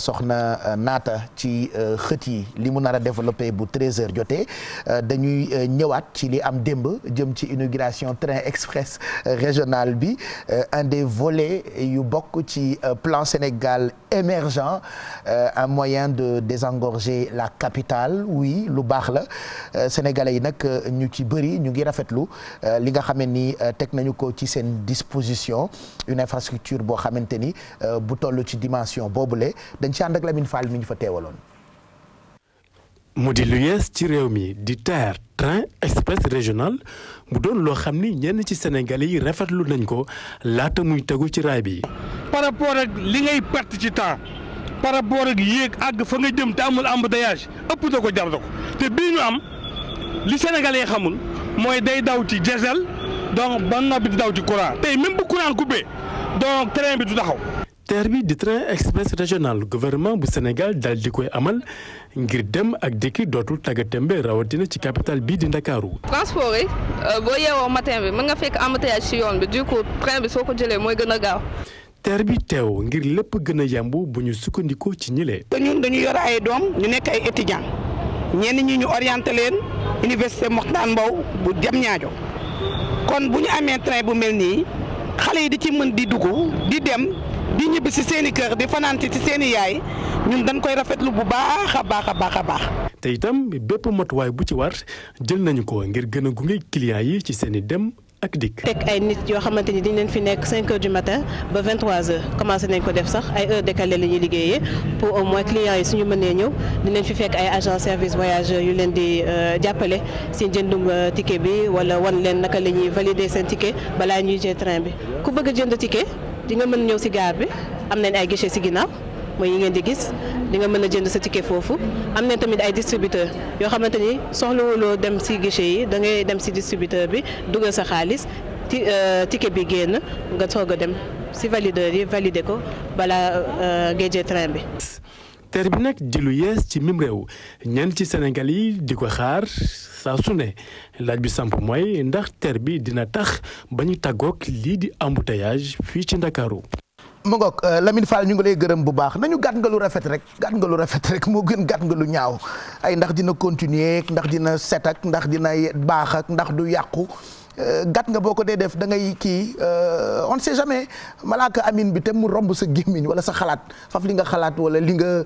soxna naata ci xët yi li mu nar a développé bu 13h jotee dañuy ñëwaat ci li am démb jëm ci inauguration train express régional bi un des volets yu bokk ci plan Sénégal émergent un moyen de désengorger la capitale oui lu baax la sénégalais yi nag ñu ci bëri ñu ngi rafetlu li nga xam ne ni teg nañu ko ci seen disposition une infrastructure boo xamante ni bu toll ci dimension boobule dañ ci ànd ak Lamine Fall mi ñu fa teewaloon. mu di lu yees ci réew mi di TER train express régional mu doon loo xam ni ñenn ci Sénégalais yi rafetlu nañ ko laata muy tegu ci raay bi. par rapport ak li ngay perte ci temps par rapport ak yéeg àgg fa nga jëm te amul embouteillage ëpp na ko jar na ko te bii ñu am li Sénégalais xamul mooy day daw ci diesel donc ba noppi di daw ci courant tey même bu courant coupé donc train bi du taxaw. TER bi di train express régional gouvernement bu Sénégal dal di koy amal ngir dem ak dikki dootul tàggatémbe rawatina ci capitale bii di Ndakaaru. transport yi boo yeewoo matin bi mën nga fekk embouteillage ci yoon bi du coup train bi soo ko jëlee mooy gën a gaaw. TER bi teew ngir lépp gën a yemb bu ñu sukkandikoo ci ñile. te ñun dañu yor ay doom ñu nekk ay étudiants ñenn ñi ñu orienté leen université Mokhtar Mbow bu Diamniadio kon bu ñu amee train bu mel nii xale yi di ci mën di dugg di dem. di ñibbi si seen i kër di fanaan ci seen i yaay ñun dañ koy rafetlu bu baax a baax a baax a baax. te itam bépp matuwaay bu ci war jël nañu ko ngir gën a gunge clients yi ci seen i dem ak dikk. teg ay nit yoo xamante ni dañ leen fi nekk 5 heures du matin ba 23 heures commencé nañ ko def sax ay heures décalées la ñuy liggéeyee pour au moins clients yi suñu mënee ñëw dinañ fi fekk ay agents service voyageurs yu leen di jàppale si jëndum ticket bi wala wan leen naka la ñuy valider seen ticket balaa ñuy jël train bi ku bëgg a jënd ticket. di nga mën ñëw ci gare bi am nañ ay guichet ci ginnaaw mooy yi ngeen di gis di nga mën a jënd sa ticket foofu am nañ tamit ay distributeur yoo xamante ni soxlawuloo dem ci guichet yi da ngay dem ci distributeur bi dugal sa xaalis ticket bi génn nga soog a dem ci valideur yi valider ko balaa ngay jël train bi. TER bi nag di lu yees ci mim réew ñenn ci Sénégal yi di ko xaar saa su ne laaj bi samp mooy ndax TER bi dina tax ba ñu tàggoog lii di embouteillage fii ci Ndakaaru. mu ngoog Lamine Fall ñu ngi lay gërëm bu baax nañu gàtt nga lu rafet rek moo gën gàtt nga lu ñaaw ay ndax dina continuer ndax dina set ak ndax dina baax ak ndax du yàqu gàtt nga boo ko dee def da ngay kii on ne sait jamais malaaka amin bi te mu romb sa gémmiñ wala sa xalaat faf li nga xalaat wala li nga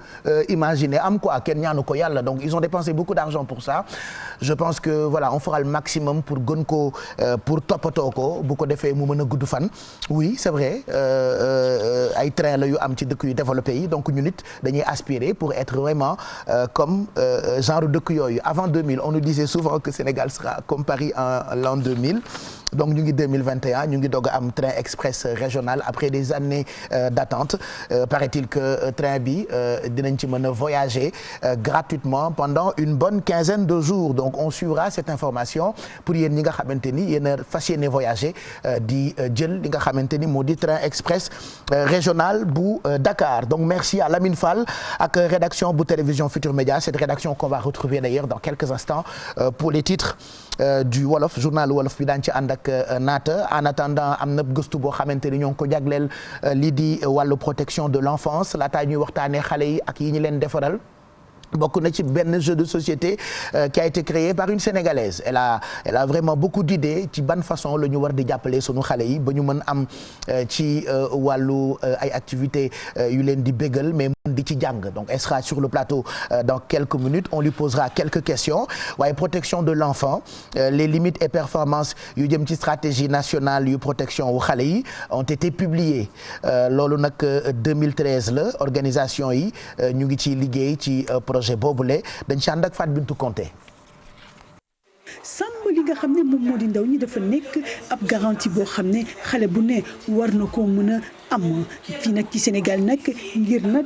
imaginer am quoi kenn ñaanu ko yàlla donc ils ont dépensé beaucoup d'argent pour ça je pense que voilà on fera le maximum pour gën ko pour toppatoo ko bu ko defee mu mën a gudd fan oui c'est vrai ay train la yu am ci dëkk yu développé yi donc ñu nit dañuy aspirer pour être vraiment comme genre dëkk yooyu avant 2000 on nous disait souvent que Sénégal sera comme Paris en l'an 2000 donc ñu ngi 2021 ñu ngi doog a am train express régional après des années d'attente paraît-il que train bi dinañ ci mën a voyager gratuitement pendant une bonne quinzaine de jours donc on suivra cette information pour yéen ñi nga xamante ni yéen a fas yéene voyager di jël li nga xamante ni moo di train express régional bu Dakar donc merci à Lamine Fall ak rédaction bu télévision Futur Média cette rédaction qu'on va retrouver d'ailleurs dans quelques instants pour les titres du wolof journal wolof bi daan ci ànd ak naata en attendant am na gëstu boo xamante ni ñoo ngi ko jagleel lii di wàllu protection de l'enfance laataa ñuy waxtaanee xale yi ak yi ñu leen defaral bokk na ci benn jeu de société qui a été créé par une Sénégalaise elle a vraiment beaucoup d'idées ci ban façon la ñu war di jàppale sunu xale yi ba ñu mën am ci wàllu ay activités yu leen di bégal mais mën di ci jàng donc elle sera sur le plateau dans quelques minutes on lui posera quelques questions waaye protection de l'enfant les limites et performances yu jëm ci stratégie nationale yu protection wu xale yi ont été publiées loolu nag 2013 la organisation yi ñu ngi ci liggéey ci projet boobule dañ ci ànd ak Fatou Bintou Conté. sàmm li nga xam ne moom moo di ndaw ñi dafa nekk ab garantie boo xam ne xale bu ne war na koo mën a am fii nag ci Sénégal nag ngir nag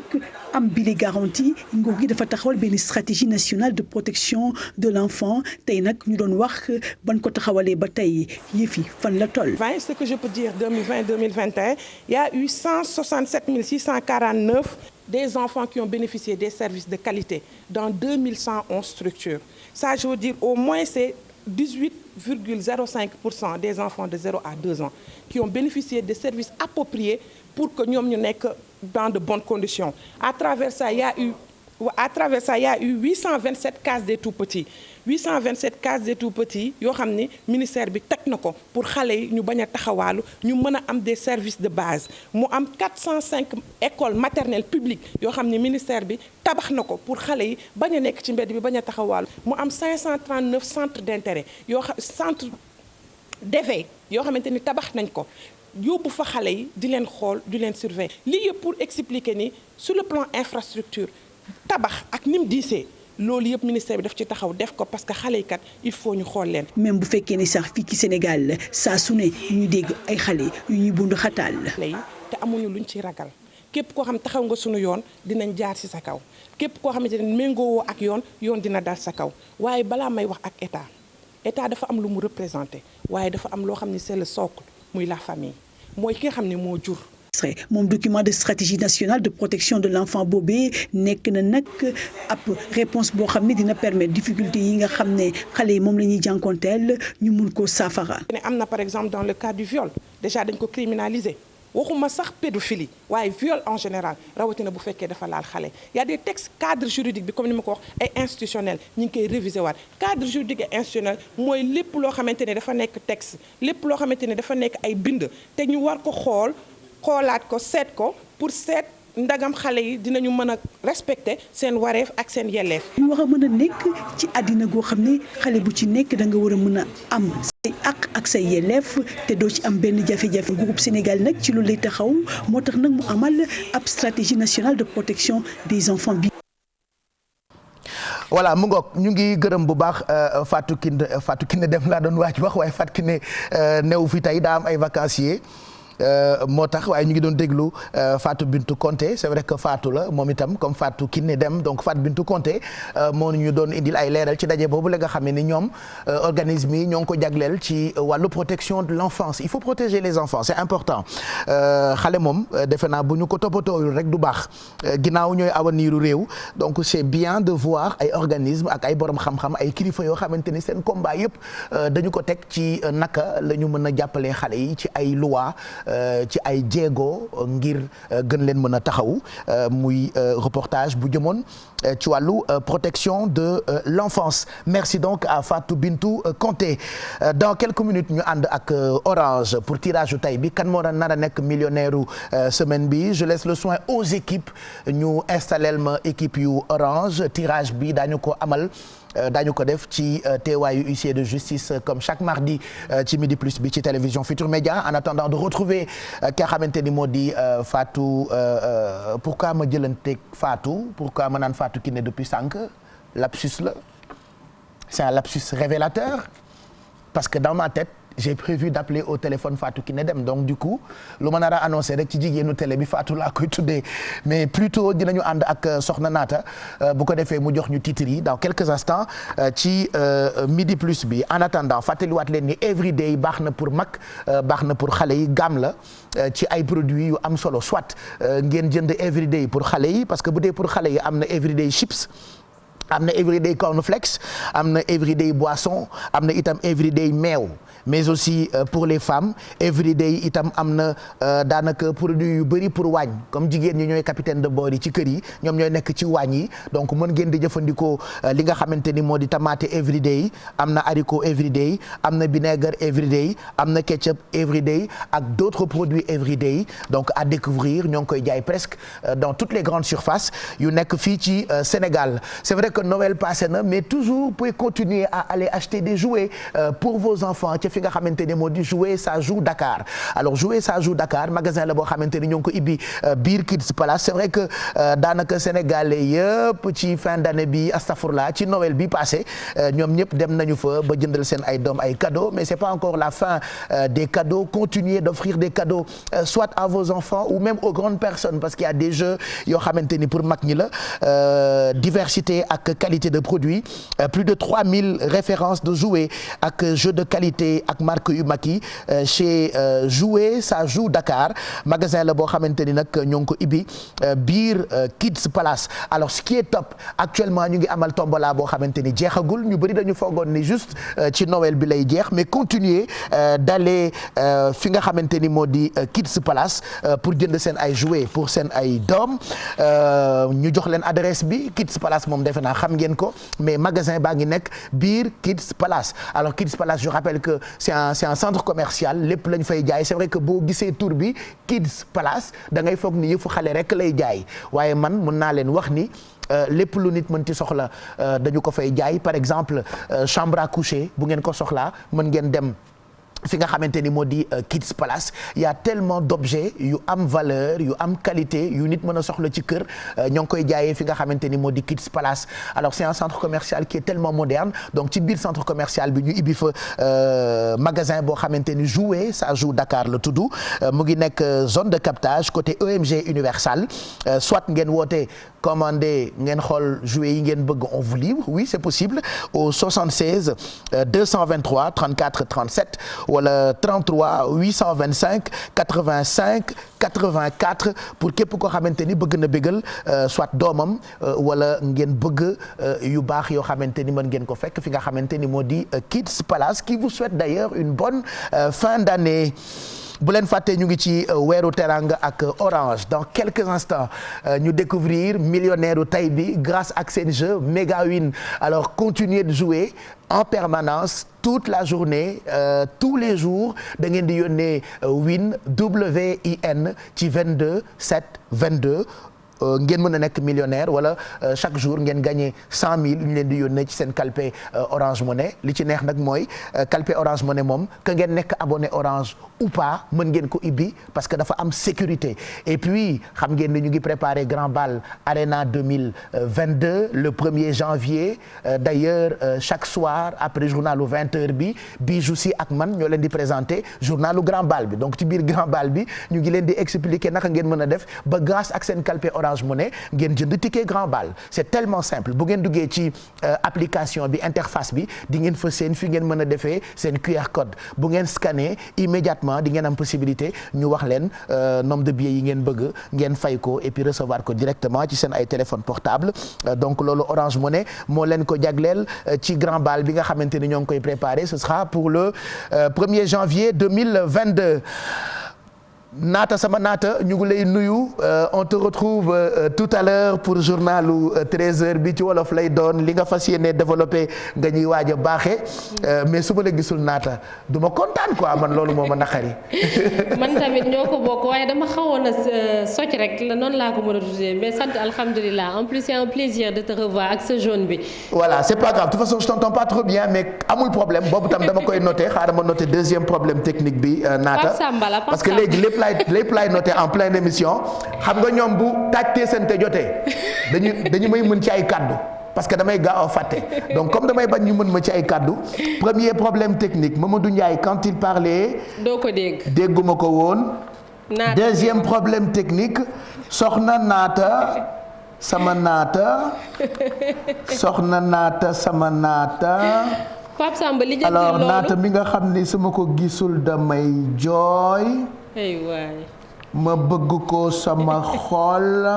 am bile garantie nguur gi dafa taxawal benn stratégie nationale de protection de l'enfant tey nag ñu doon wax ban ko taxawalee ba tey yëf yi fan la toll. Ce que je peux dire 2020-2021 il y a eu 167 649 des enfants qui ont bénéficié des services de qualité dans 2111 structures. Ça, je veux dire, au moins, c'est 18,05% des enfants de 0 à 2 ans qui ont bénéficié de services appropriés pour que nous soyons dans de bonnes conditions. À travers ça, il y a eu 827 cases des tout-petits. 827 cases des tout-petits yoo xam ne ministère bi teg na ko pour xale yi ñu bañ a taxawaalu ñu mën a am des services de base mu am 405 écoles maternelles publiques yoo xam ne ministère bi tabax na ko pour xale yi bañ a nekk ci mbedd bi bañ a taxawaalu mu am 539 centres d'intérêt centre d'éveil yoo xamante ni tabax nañ ko yóbbu fa xale yi di leen xool di leen surveiller lii yëpp pour expliquer ni sur le plan infrastructure tabax ak ni mu diisee loolu yëpp ministère bi daf ci taxaw def ko parce que xale yi kat il faut ñu xool leen. même bu fekkee ni sax fii ci Sénégal saa su ne ñuy dégg ay xale yu ñuy bundu xataal. te amuñu luñ ci ragal képp koo xam taxaw nga sunu yoon dinañ jaar ci sa kaw képp koo xamante ne méngoowoo ak yoon dina dal sa kaw waaye balaa may wax ak état dafa am lu mu représenté waaye dafa am loo xam ne c'est le socle muy la famille mooy ki nga xam ne moo jur. moom document de stratégie nationale de protection de l'enfant boobee nekk na nag ab réponse boo xam ne dina permettre difficulté yi nga xam ne xale yi moom la ñuy jànkonteel ñu mun koo saafara. am na par exemple dans le cas du viol déjà dañ ko criminaliser waxuma sax pédophilie waaye viol en général rawatina bu fekkee dafa laal xale y a des textes cadre juridique bi comme ni ma ko wax ay institutionnel ñu ngi koy réviser waat cadre juridique et institutionnel mooy lépp loo xamante ne dafa nekk texte lépp loo xamante ne dafa nekk ay bind te ñu war ko xoolaat ko seet ko pour seet ndagam xale yi dinañu mën a respecter seen wareef ak seen yelleef. ñu war a mën a nekk ci àddina goo xam ne xale bu ci nekk da nga war a mën a am say àq ak say yelleef te doo ci am benn jafe-jafe. groupe Sénégal nag ci loolu lay taxaw moo tax nag mu amal ab stratégie nationale de protection des enfants bi. voilà mu ngoog ñu ngi gërëm bu baax Fatou Kiné dem laa doon waaj wax waaye Fatou Kiné new fi tey daa am ay vacanciers. moo tax waaye ñu ngi doon déglu Fatou Bintou Conté c'est vrai que Fatou la moom itam comme Fatou Kiné Dem donc Fatou Bintou Conté moo ñu doon indil ay leeral ci daje boobu la nga xam ne ni ñoom organisme yi ñoo ngi ko jagleel ci wàllu protection de l'enfance il faut protéger les enfants c'est important xale moom defe naa bu ñu ko toppatooyul rek du baax ginnaaw ñooy awaniiru réew donc c'est bien de voir ay organisme ak ay borom xam-xam ay kilifa yoo xamante ni seen combat yëpp dañu ko teg ci naka la ñu mën a jàppalee xale yi ci ay loi ci ay jéego ngir gën leen mën a taxaw muy reportage bu jëmoon ci wàllu protection de l'enfance. Merci donc à Fatou Bintou Conté. Dans quelques minutes ñu ànd ak Orange pour tirage u tay bi kan moo nar a nekk millionnaire u semaine bi. Je laisse le soin aux équipes ñu installel ma équipe yu Orange. Tirage bi daañu ko amal daañu ko def ci teewaayu huissier de justice comme chaque mardi ci Midi Plus bi ci télévision Futur Média. En attendant de retrouver ki nga xamante ni moo di Fatou pourquoi ma jëlanteeg Fatou pourquoi ma naan Fatou Kiné depuis sànq lapsus la c'est un lapsus révélateur parce que dans ma tête j'ai prévu d'appeler au téléphone Fatou Kiné Deme donc du coup lu ma nar a annoncé rek ci jigéenu télé bi Fatou laa koy tuddee mais plutôt dinañu ànd ak Soxna Naata bu ko defee mu jox ñu titres yi dans quelques instants ci Midi Plus bi. En attendant fàttaliwaat leen ni everyday baax na pour mag baax na pour xale yi gamme la ci ay produits yu am solo soit ngeen jënd everyday pour xale yi parce que bu dee pour xale yi am na everyday chips. am na everyday cornflakes am na everyday boisson am na itam everyday meew mais aussi pour les femmes everyday itam am na daanaka produit yu bëri pour waañ comme jigéen ñi ñooy capitaine de bord yi ci kër yi ñoom ñooy nekk ci waañ yi donc mën ngeen di jëfandikoo li nga xamante ni moo di tomate everyday am na haricot everyday am na vinaigre everyday am na ketchup everyday ak d'autres produits everyday donc à découvrir ñoo ngi koy jaay presque dans toutes les grandes surfaces yu nekk fii ci Sénégal. C'est vrai que Noël passé na mais toujours vous pouvez continuer à aller acheter des jouets pour vos enfants ci fi nga xamante ni moo di Jouer ça joue Dakar. Alors Jouer ça joue Dakar magasin la boo xamante ni ñoo ngi ko ibbi biir Kids Palace. C'est vrai que daanaka sénégalais yëpp ci fin d'année bi astafurla ci Noël bi passé ñoom ñëpp dem nañu fa ba jëndal seen ay doom ay cadeaux mais c'est pas encore la fin des cadeaux. Continuez d'offrir des cadeaux soit à vos enfants ou même aux grandes personnes parce qu'il y a des jeux yoo xamante ni pour mag ñi la diversité ak qualité de produit plus de 3000 références de jouets ak jeux de qualité ak marque yu mag yi chez Jouer ça joue Dakar magasin la boo xamante ni nag ñoo ngi ko ibbi biir Kids Palace. Alors ce qui est top actuellement ñu ngi amal tombola boo xamante ni jeexagul ñu bëri dañu foogoon ni juste ci Noël bi lay jeex mais continuer d'aller fi nga xamante ni moo di Kids Palace pour jënd seen ay jouets pour seen ay doom ñu jox leen adresse bi Kids Palace moom defe naa xam ngeen ko mais magasin baa ngi nekk biir Kids Palace. Alors Kids Palace je rappelle que c'est un centre commercial lépp lañ fay jaay. C'est vrai que boo gisee tur bi Kids Palace da ngay foog ni yëfu xale rek lay jaay waaye man mën naa leen wax ni lépp lu nit mën ci soxla dañu ko fay jaay. Par exemple chambre à coucher bu ngeen ko soxlaa mën ngeen dem fi nga xamante ni moo di Kids Palace. Il y a tellement d'objets yu am valeur yu am qualité yu nit mën a soxla ci kër ñoo ngi koy jaayee fi nga xamante ni moo di Kids Palace. Alors c'est un centre commercial qui est tellement moderne donc ci biir centre commercial bi ñu ibbi fa magasin boo xamante ni Jouer ça joue Dakar la tudd mu ngi nekk zone de captage côté EMG Universal soit ngeen woote commandé ngeen xool jouets yi ngeen bëgg on vous livre oui c'est possible au 76 223 34 37 wala 33 825 85 84 pour képp koo xamante ni bëgg na bégal soit doomam wala ngeen bëgg yu baax yoo xamante ni mën ngeen ko fekk fi nga xamante ni moo di Kids Palace qui vous souhaite d'ailleurs une bonne fin d'année. bu leen fàttee ñu ngi ci weeru teranga ak Orange dans quelques instants ñu découvrir millionnaire u tay bi grâce ak seen jeu Mega Win. Alors continuez de jouer en permanence toute la journée tous les jours da ngeen di yónnee win WIN ci 22 7 22 ngeen mën a nekk millionnaire wala chaque jour ngeen gagné 100 000 ñu leen di yónnee ci seen calpe Orange Money. Li ci neex nag mooy calpe Orange Money moom que ngeen nekk abonné Orange ou pas mën ngeen ko ibbi parce que dafa am sécurité. Et puis xam ngeen ne ñu ngi préparer Grand Bal Arena 2022 le 1er janvier. D'ailleurs chaque soir après journalu 20h bi Bijou Si ak man ñoo leen di présenter journalu Grand Bal bi donc ci biir Grand Bal bi ñu ngi leen di expliquer naka ngeen mën a def ba grâce ak seen calpe Orange Money ngeen jënd ticket Grand Bal. C'est tellement simple bu ngeen duggee ci application bi interface bi di ngeen fa seen fi ngeen mën a defee seen QR code bu ngeen scanner immédiatement di ngeen am possibilité ñu wax leen nombre de billets yi ngeen bëgg ngeen fay ko et puis recevoir ko directement ci seen ay téléphone portable. Donc loolu Orange Money moo leen ko jagleel ci Grand Bal bi nga xamante ni ñoo ngi koy préparer ce sera pour le 1er janvier 2022. Naata sama naata ñu ngi lay nuyu on te retrouve tout à l'heure pour journalu 13h bi ci wolof lay doon li nga fas yéene développé nga ñuy waaj a baaxee mais su ma la gisul naata du ma kontaan quoi man loolu moo ma naqari. man tamit ñoo ko bokk waaye dama xawoon a socc rek la noonu laa ko mën a tuddee mais sant alhamdulilah en plus c'est un plaisir de te revoir ak ce jaune bi. voilà c'est pas grave de toute façon je t'entends pas trop bien mais amul problème boobu tam dama koy noter xaaral ma noter deuxième problème technique bi naata parce que léegi lépp laay noté en pleine émission xam nga ñoom bu tàccee seen te jotee dañu may mën ci ay kaddu parce que damay gaaw a fàtte donc comme damay bañ ñu mën ma ci ay kaddu premier problème technique Mamadou Ndiaye quand il parlait. doo ko dégg. dégguma ko woon. deuxième problème technique soxna naata sama naata soxna naata sama naata. Pape Samba li alors naata mi nga xam ni su ma ko gisul damay jooy. ay waay. ma bëgg ko sama xol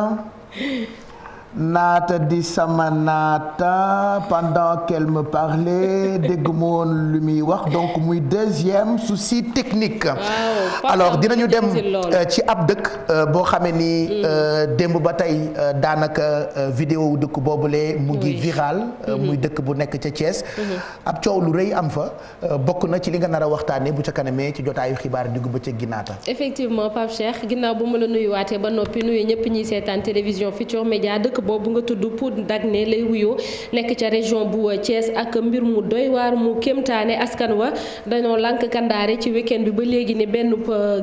naata di sama naata pendant qu'elle me parlait dégg ma woon lu muy wax donc muy deuxième souci technique. alors dinañu dem ci ab dëkk boo xamee ni démb ba tey daanaka vidéo dëkk boobule mu ngi viral. muy dëkk bu nekk ca Thiès. ab coow lu rëy am fa bokk na ci li nga nar a waxtaanee bu ca kanamee ci jotaayu xibaar diggu bëccëg gi naata. effectivement Pape Cheikh ginnaaw bu ma la nuyuwaatee ba noppi nuyu ñëpp ñuy seetaan télévision Futurs Médias dëkk boobu nga tudd Pout Dagné lay wuyoo nekk ca région bu Thiès ak mbir mu doy waar mu kéemtaane askan wa dañoo lànk kandaare ci week-end bi ba léegi ne benn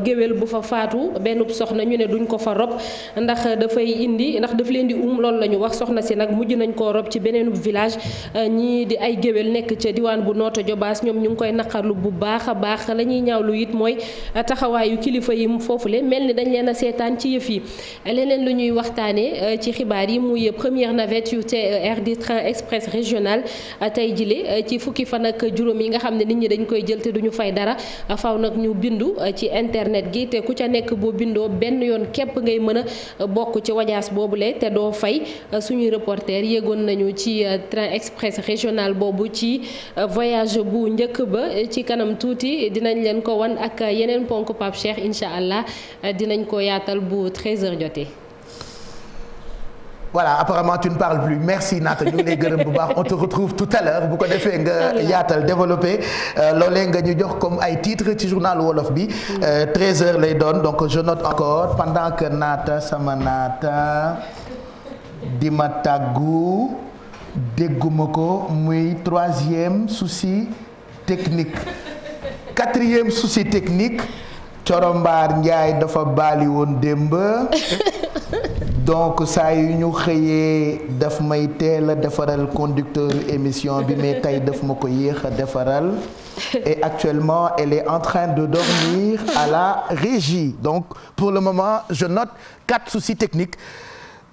géwél bu fa faatu benn soxna ñu ne duñ ko fa rob ndax daf leen di loolu la ñu wax soxna si nag mujj nañ koo rob ci beneen village ñii di ay géwél nekk ca diwaan bu Notto Diobass ñoom ñu ngi koy naqarlu bu baax a baax la ñuy ñaawlu it mooy taxawaayu kilifa yi foofule mel ni dañ leen a seetaan ci yëf yi leneen lu ñuy waxtaanee ci xibaar yi muy première navette yu TER di train express régional tey jile ci fukki fan ak juróom yi nga xam ne nit ñi dañ koy jël te duñu fay dara faw nag ñu bindu ci internet gi te ku ca nekk boo bindoo benn yoon képp ngay mën a bokk ci wajaas boobule te doo fay suñuy reporter yéegoon nañu ci train express régional boobu ci voyage bu njëkk ba ci kanam tuuti dinañ leen ko wan ak yeneen ponk Pape Cheikh incha allah dinañ ko yaatal bu 13h jotee. voilà apparemment tu ne parles plus merci Naata ñu ngi lay gërëm bu baax on te retrouve tout à l'heure bu ko defee nga yaatal développé loolee nga ñu jox comme ay titres ci journal wolof bi 13h lay doon donc je note encore pendant que Naata sama naata di ma tàggu dégguma ko muy troisième souci technique quatrième souci technique Corombaar Njaay dafa baali woon démb donc saa yu ñu xëyee daf may teel a defaral conducteur émission bi mais tey daf ma ko yéex a defaral et actuellement elle est en train de dormir à la régie donc pour le moment je note 4 soucis techniques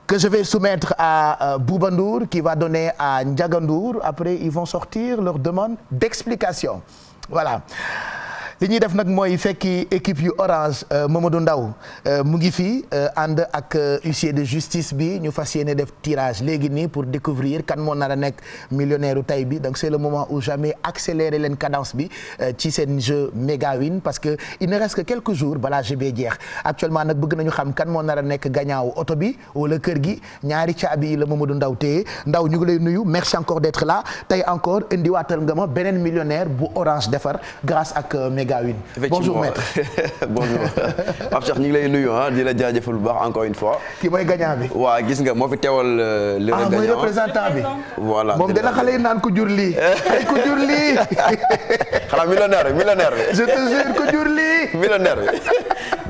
que je vais soumettre à Bouba Ndour qui va donner à Ndiaga Ndour après ils vont sortir leur demande d'explication voilà li ñuy def nag mooy fekki équipe yu orange Mamadou Ndaw mu ngi fii ànd ak huissier de justice bi ñu fas yéene def tirage léegi nii pour découvrir kan moo nar a nekk millionnaire u tey bi donc c'est le moment ou jamais accélérer leen cadence bi ci seen jeu méga win parce que il ne reste que quelques jours balaa jeu bee jeex actuellement nag bëgg nañu xam kan moo nar a nekk gagnant wu oto bi wala kër gi ñaari caabi yi la Mamadou Ndaw téye Ndaw ñu ngi lay nuyu merci encore d'être là tey encore indiwaatal nga ma beneen millionnaire bu orange defar grâce ak méga win. Bonjour maître. Bonjour Pape Cheikh ñu ngi lay nuyu di la jaajëfal bu baax encore une fois. kii mooy gagnant bi. waaw gis nga moo fi teewal. le gagnant mooy représentant bi. voilà moom dina xale yi naan ku jur lii. ay ku jur lii. xanaa millionnaire bi. je te jure ku jur lii. millionnaire bi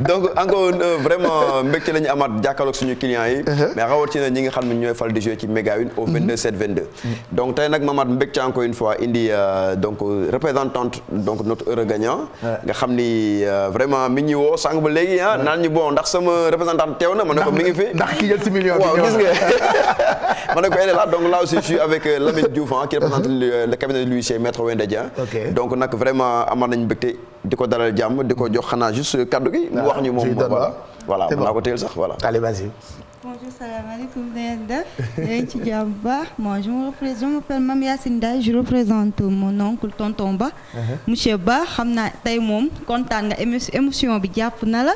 donc encore vraiment mbégte la ñu amaat jàkkaarloog suñu clients yi. mais rawatina ñi nga xam ne ñooy fal di jouer ci Méga Win au 22 7 22. donc tey nag ma amaat mbégte encore une fois indi donc représentante donc notre heureux gagnant. nga xam ni vraiment mi ngi woo sànq ba léegi naan ñu bon ndax sama représentant teew na ma ne ko mi ngi fi. ndax ki jël si million bi waaw gis nga ma ne ko elle est là donc là aussi je suis avec Lamine Diouf qui représente le cabinet de l'huissier maître Wende Dia. donc nag vraiment amoon nañu mbégte di ko dalal jàmm di ko jox xanaa juste kaddu gi. mu wax ñu moom voilà mën naa ko téyel sax voilà. allez vas-y. Bonjour, salaamaaleykum, na ngeen def. Yéen ci jàmm bu baax. Moi, je m'appelle Mame Yacine Ndiaye, je représente mon oncle tonton Ba. Monsieur Ba, xam naa tey moom kontaan nga émotion bi jàpp na la.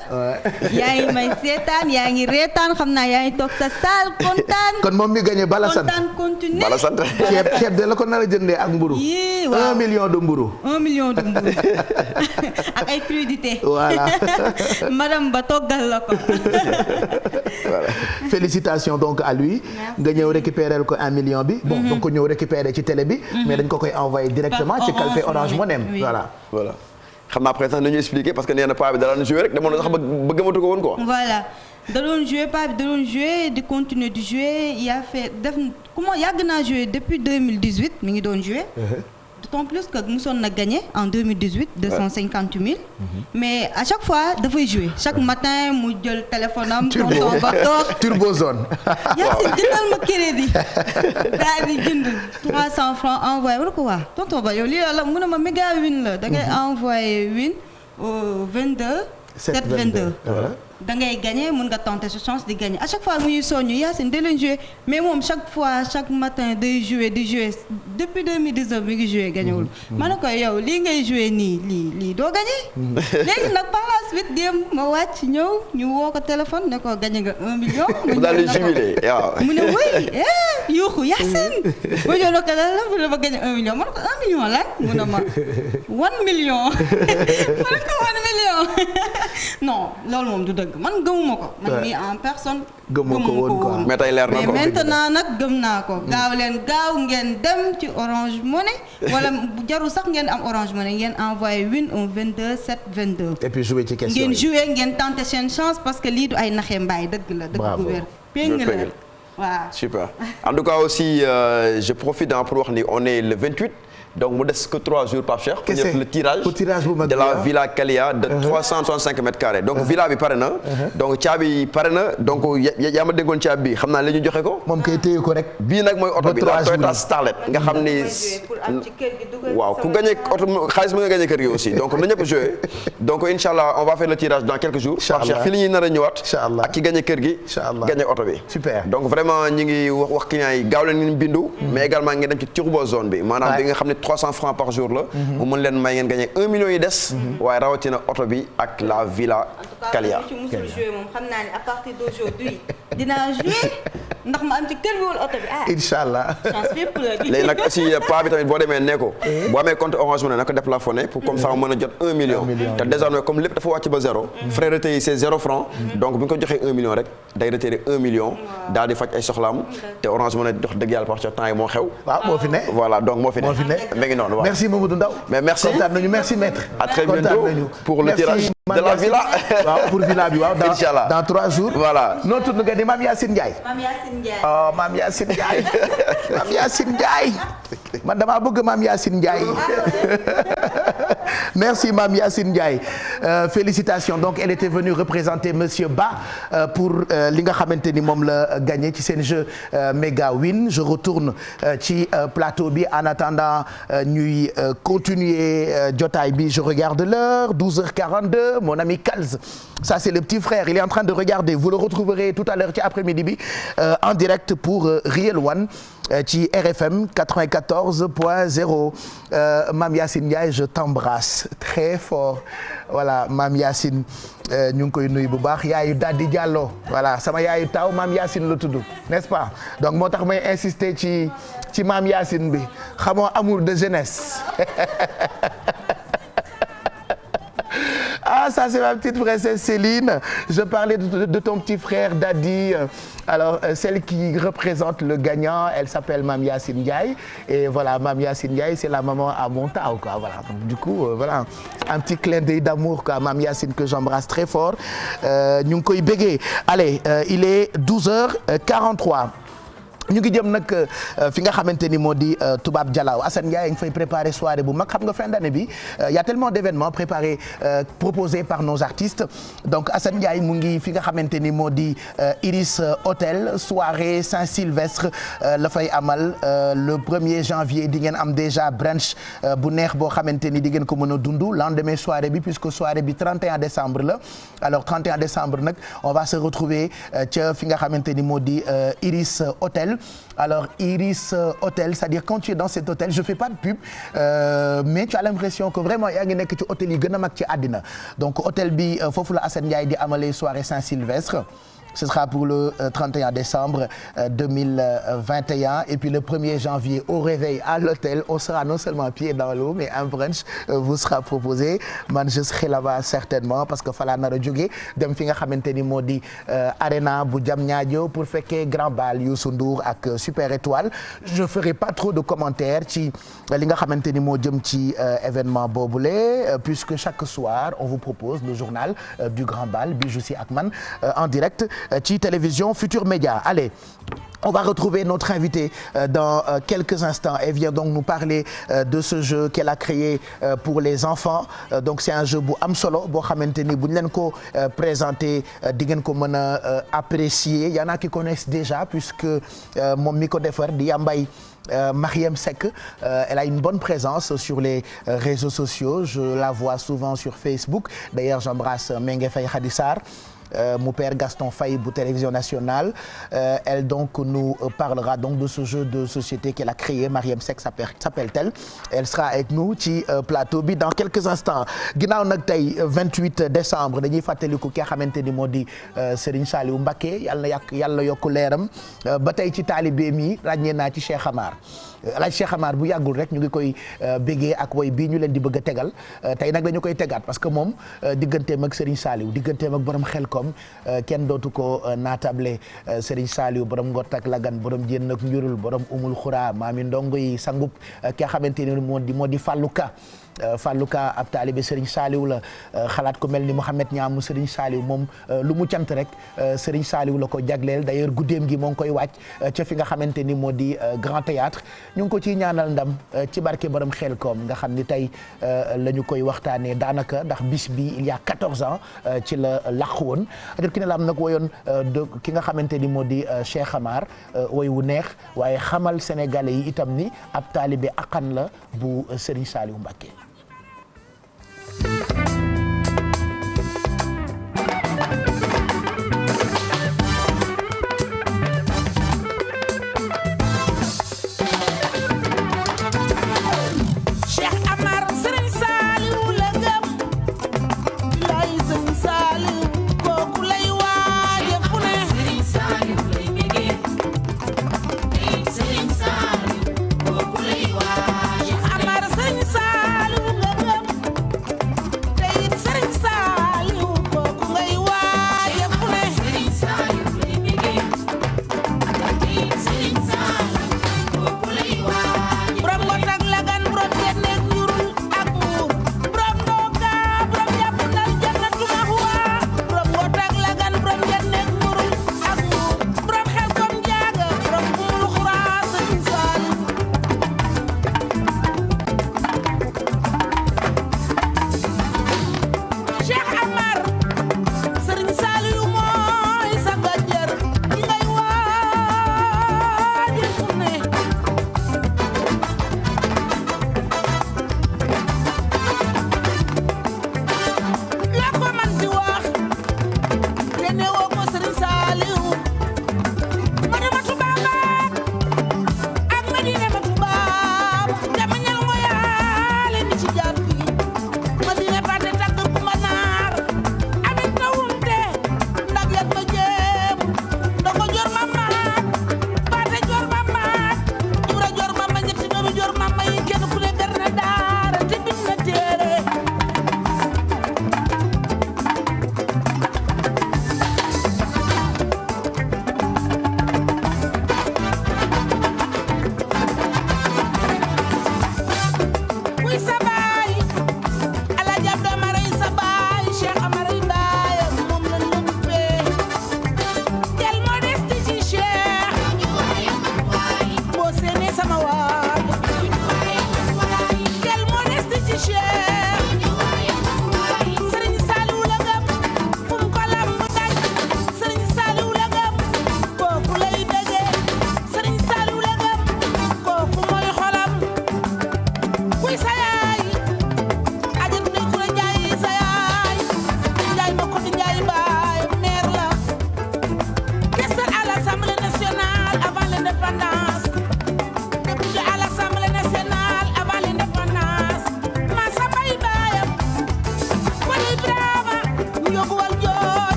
yaa ngi may seetaan yaa ngi reetaan xam naa yaa ngi toog sa saal kontaan. kon moom mi gagné bala sant kontaan continue. bala sant. ceeb de la ko nar a jëndee ak mburu. yii waaw 1 million de mburu. 1 million de mburu ak ay crudité. voilà. madame Ba toggal la ko. voilà. Félicitations donc à lui. nga ñëw récupérer ko 1 million bi. bon donc ko ñëw récupérer ci télé bi. mais dañ ko koy envoyer directement ci calpe Orange Money. voilà. xam naa après sax nañu expliquer parce que nee na paa bi da daan jouer rek demoon na sax ba gëmatu ko woon quoi. voilà da doon jouer paa bi da doon jouer di continuer di jouer il a fait def comment yàgg naa jouer depuis 2018 mi ngi doon jouer. D'autant plus que mosoon na gagné en 2018 250 000. mais à chaque fois dafay jouer chaque matin mu jël téléphone am. tonton ba toog turbo zone. Yacine jëndal ma crédit daal di jënd 300 francs envoyé wala ko waa tonton ba yow lii la mu ne ma méga win la da ngay envoyé win au 22 722. da ngay gagné mën nga tenter sa chance di gagner à chaque fois muy soññu Yacine da leen jouer mais moom chaque fois chaque matin day jouer di jouer depuis 2019 mi ngi jouer gagnewul ma ne ko yow lii ngay jouer nii lii doo gagné léegi nag par la suite dem ma wàcc ñëw ñu woo ko téléphone ne ko gagné nga 1 million mu daal di jubilé waaw mu ne oui yuuxu Yacine ma ñëw ne ko lan la mu ne ma gagné 1 million ma ne ko 1 million lan mu ne ma 1 million ma ne ko 1 million non loolu moom du dëgg man gëmuma ko man mii en personne gëmuma ko woon quoi mais tey leer na ko mais maintenant nag gëm naa ko gaaw ngeen dem ci Orange Money wala jarul sax ngeen am Orange Money ngeen envoyé win au 22 722 et puis jouer ci question ngeen jouer ngeen tenter seen chance parce que lii du ay naxee mbaay dëgg la dëgg gu wér péng la waaw super en tout cas aussi je profite pour wax ni on est le 28 donc mu des que 3 jours Pape Cheikh pour def le tirage de la villa Kalia de 365 mètres carrés donc villa bi pare na donc caabi pare na donc yaa ma déggoon caabi bi xam naa la ñu joxe ko moom kay téye ko rek bii nag mooy oto bi la Toyota Starlet nga xam ni waaw ku gagné oto xaalis mu nga gagné kër gi aussi donc na ñëpp joué donc inchallah on va faire le tirage dans quelques jours Pape Cheikh fii la ñuy nar a ñëwaat ak ki gagné kër gi gagné oto bi super donc vraiment ñi ngi wax clients yi gaaw leen ngeen bindu mais également ngeen dem ci turbo zone bi maanaam bi nga xam ne 300 francs par jour la mu mën leen may ngeen gagné 1 million yi des waaye rawatina oto bi ak la villa Kalia ci musul jouer moom xam naa ne à partir d'aujourd'hui dinaa jouer ndax ma am ci kër bi wala oto bi inchallah chance fépp la léegi nag aussi paa bi tamit boo demee ne ko boo amee compte Orange Money na ko déplafonné pour comme ça mu mën a jot 1 million te désormais comme lépp dafa wàcc ba zéro frais retraité yi c'est 0 francs donc bu ñu ko joxee 1 million rek day retiré 1 million daal di faj ay soxlaam te Orange Money jox dëgg yàlla parce que temps yi moo xew waaw moo fi ne voilà donc moo fi ne mi ngi noonu merci Mamadou Ndaw mais merci kontaan nañu merci maître à très bientôt pour le tirage de la villa waaw pour villa bi waaw inchallah dans 3 jours voilà noo tudd nga di Mame Yacine Ndiaye oh Mame Yacine Ndiaye Mame Yacine Ndiaye man damaa bëgg Mame Yacine Ndiaye merci Mame Yacine Ndiaye félicitations donc elle était venue représenter monsieur Ba pour li nga xamante ni moom la gagné ci seen jeu méga win je retourne ci plateau bi en attendant ñuy continuer jotaay bi je regarde l'heure 12h42 mon ami Kalz ça c'est le petit frère il est en train de regarder vous le retrouverez tout à l'heure ci après-midi bi en direct pour Real One ci RFM 94.0 Mame Yacine Ndiaye je t'embrasse très fort voilà Mame Yacine ñu ngi koy nuyu bu baax yaayu Dadi Diallo voilà sama yaayu taw Mame Yacine la tudd n'est-ce pas donc moo tax may insister ci Mame Yacine bi xamoo amour de jeunesse Ah, ça c'est ma petite princesse Céline. Je parlais de ton petit frère Dadi. Alors, celle qui représente le gagnant, elle s'appelle Mame Yacine Ndiaye. Et voilà, Mame Yacine Ndiaye, c'est la maman à mon taw, quoi. Voilà. Donc, du coup, voilà, un petit clin d'œil d'amour, quoi. Mame Yacine que j'embrasse très fort. Ñu ngi koy béggee. Allez, il est 12h43. ñu ngi jëm nag fi nga xamante ni moo di Toubab Dialaw Assane Ndiaye ngi fay préparer soirée bu mag xam nga fin d'année bi y a tellement d'événements préparés proposés par nos artistes donc Assane Ndiaye mu ngi fi nga xamante ni moo di Iris Hôtel soirée Saint-Sylvestre la fay amal le 1er janvier di ngeen am déjà brunch bu neex boo xamante ni di ngeen ko mën a dund lendemain soirée bi puisque soirée bi 31 décembre la alors 31 décembre nag on va se retrouver ca fi nga xamante ni moo di Iris Hôtel. Alors Iris Hôtel, c'est-à-dire quand tu es dans cet hôtel, je fais pas de pub mais tu as l'impression que vraiment yaa ngi nekk ci hôtel yi gën a mag ci àddina donc hôtel bi foofu la Assane Ndiaye di amalee soirée Saint-Sylvestre. Ce sera pour le 31 décembre 2021 et puis le 1er janvier au réveil à l'hôtel on sera non seulement pieds dans l'eau mais un brunch vous sera proposé man je serai là-bas certainement parce que fa laa nar a jóge dem fi nga xamante ni moo di Arena bu Diamniadio pour fekkee grand bal Youssou Ndour ak Super Étoile je ferai pas trop de commentaires ci li nga xamante ni moo jëm ci événement boobule puisque chaque soir on vous propose le journal du grand bal Bijou Sy ak man en direct ci télévision Futur Média. Allez, on va retrouver notre invitée dans quelques instants. Elle vient donc nous parler de ce jeu qu'elle a créé pour les enfants. Donc c'est un jeu bu am solo boo xamante ni bu ñu leen ko présenté di ngeen ko mën a apprécier. Il y en a qui connaissent déjà puisque moom mi ko defar di Yambay Mariam Seck elle a une bonne présence sur les réseaux sociaux. Je la vois souvent sur Facebook. D'ailleurs, j'embrasse Mengue Faye Khady Sarr. Mon père Gaston Faye bu Télévision Nationale elle donc nous parlera donc de ce jeu de société qu'elle a créé Mariam Seck s'appelle-t-elle elle sera avec nous ci plateau bi dans quelques instants ginnaaw nag tey 28 décembre dañuy fàttaliku ki nga xamante ni moo di Serigne Saliou Mbacké yàlla yokku leeram ba tey ci taalibe mi ràññee naa ci Cheikh Amar Alaaji Cheikh Amar bu yàggul rek ñu ngi koy béggee ak woy bii ñu leen di bëgg a tegal tey nag dañu koy tegaat parce que moom digganteem ak Serigne Saliou digganteem ak borom xel kom kenn dootu ko naatable Serigne Saliou borom ngott ak lagan borom jénn ak njurul borom umul xuraa maami ndongo yi sangub ki nga xamante ni moo di Fallou Ka ab taalibe Serigne Saliou la xalaat ko mel ni Mouhamed Niamou Serigne Saliou moom lu mu cant rek Serigne Saliou la ko jagleel d'ailleurs guddeem gi moo ngi koy wàcc ca fi nga xamante ni moo di Grand Théâtre ñu ngi ko ciy ñaanal ndam ci barke borom xel koom nga xam ni tey la ñu koy waxtaanee daanaka ndax bis bi il y a 14 ans ci la làqu woon ajot ki ne la am nag woyoon ki nga xamante ni moo di Cheikh Amar woy wu neex waaye xamal sénégalais yi itam ni ab taalibe aqan la bu Serigne Saliou Mbacké.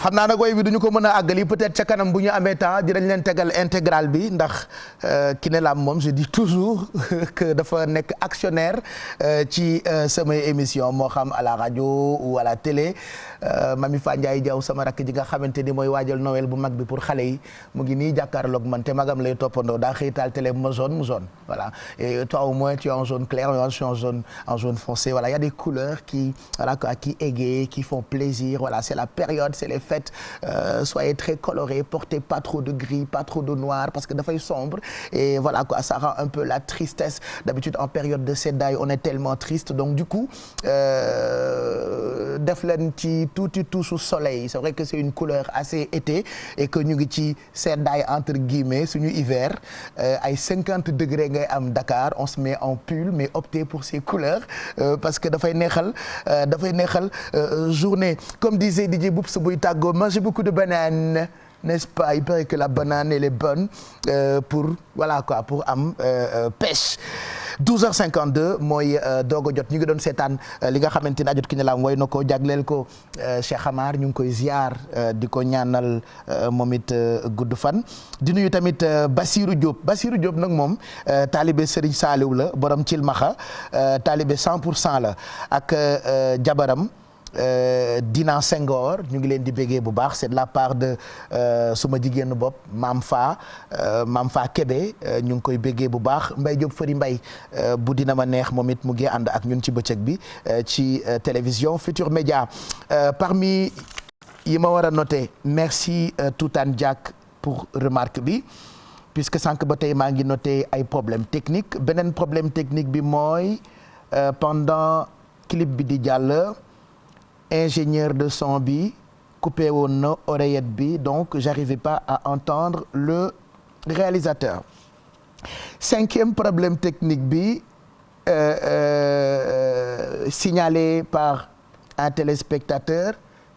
xam naa nag woy bi duñu ko mën a àggali peut-être ca kanam bu ñu amee temps dinañ leen tegal intégral bi ndax Kiné Lam moom je dis toujours que dafa nekk actionnaire ci samay émission moo xam à la radio ou à la télé Mami Fa Ndiaye Diaw sama rakk ji nga xamante ni mooy waajal Noël bu mag bi pour xale yi mu ngi nii jàkkaarloog man te magam lay toppandoo daa xëy taal télé mu jaune voilà et toi au moins tu es en jaune clair moi je suis en jaune foncé voilà il y a des couleurs qui égayent qui font plaisir voilà c'est la période c'est les fêtes soyez très colorés portez pas trop de gris pas trop de noir parce que dafay sombre et voilà quoi ça rend un peu la tristesse d'habitude en période de seddaay on est tellement triste donc du coup def leen ci tuuti touche soleil c'est vrai que c'est une couleur assez été et que ñu ngi ci seddaay entre guillemets suñu hiver ay 50 degrés ngay am Dakar on se met en pull mais optez pour ces couleurs parce que dafay neexal journée comme disait Didier Boups buy tàggoo mangez beaucoup de bananes n'est-ce pas il paraît que la banane elle est bonne pour voilà quoi pour am pêche 12h52 mooy doog a jot ñu ngi doon seetaan li nga xamante ne ajot Kiné Lam woy na ko jagleel ko Cheikh Amar ñu ngi koy ziar di ko ñaanal moom it gudd fan di nuyu tamit Bassirou Diop nag moom taalibe Serigne Saliou la borom Cilmaxa taalibe 100% la ak jabaram Dina Senghor ñu ngi leen di béggee bu baax c'est de la part de suma jigéenu bopp Mam Fa Kébé ñu ngi koy béggee bu baax Mbaye Diop Fari Mbaye bu dina ma neex moom it mu ngi ànd ak ñun ci bëccëg bi ci télévision Futur Média parmi yi ma war a noter merci Toutane Diack pour remarque bi puisque sànq ba tey maa ngi noter ay problème technique beneen problème technique bi mooy pendant clip bi di jàll ingénieur de son bi coupé woon na oreillette bi donc j'arrivais pas à entendre le réalisateur 5e problème technique bi signalé par un téléspectateur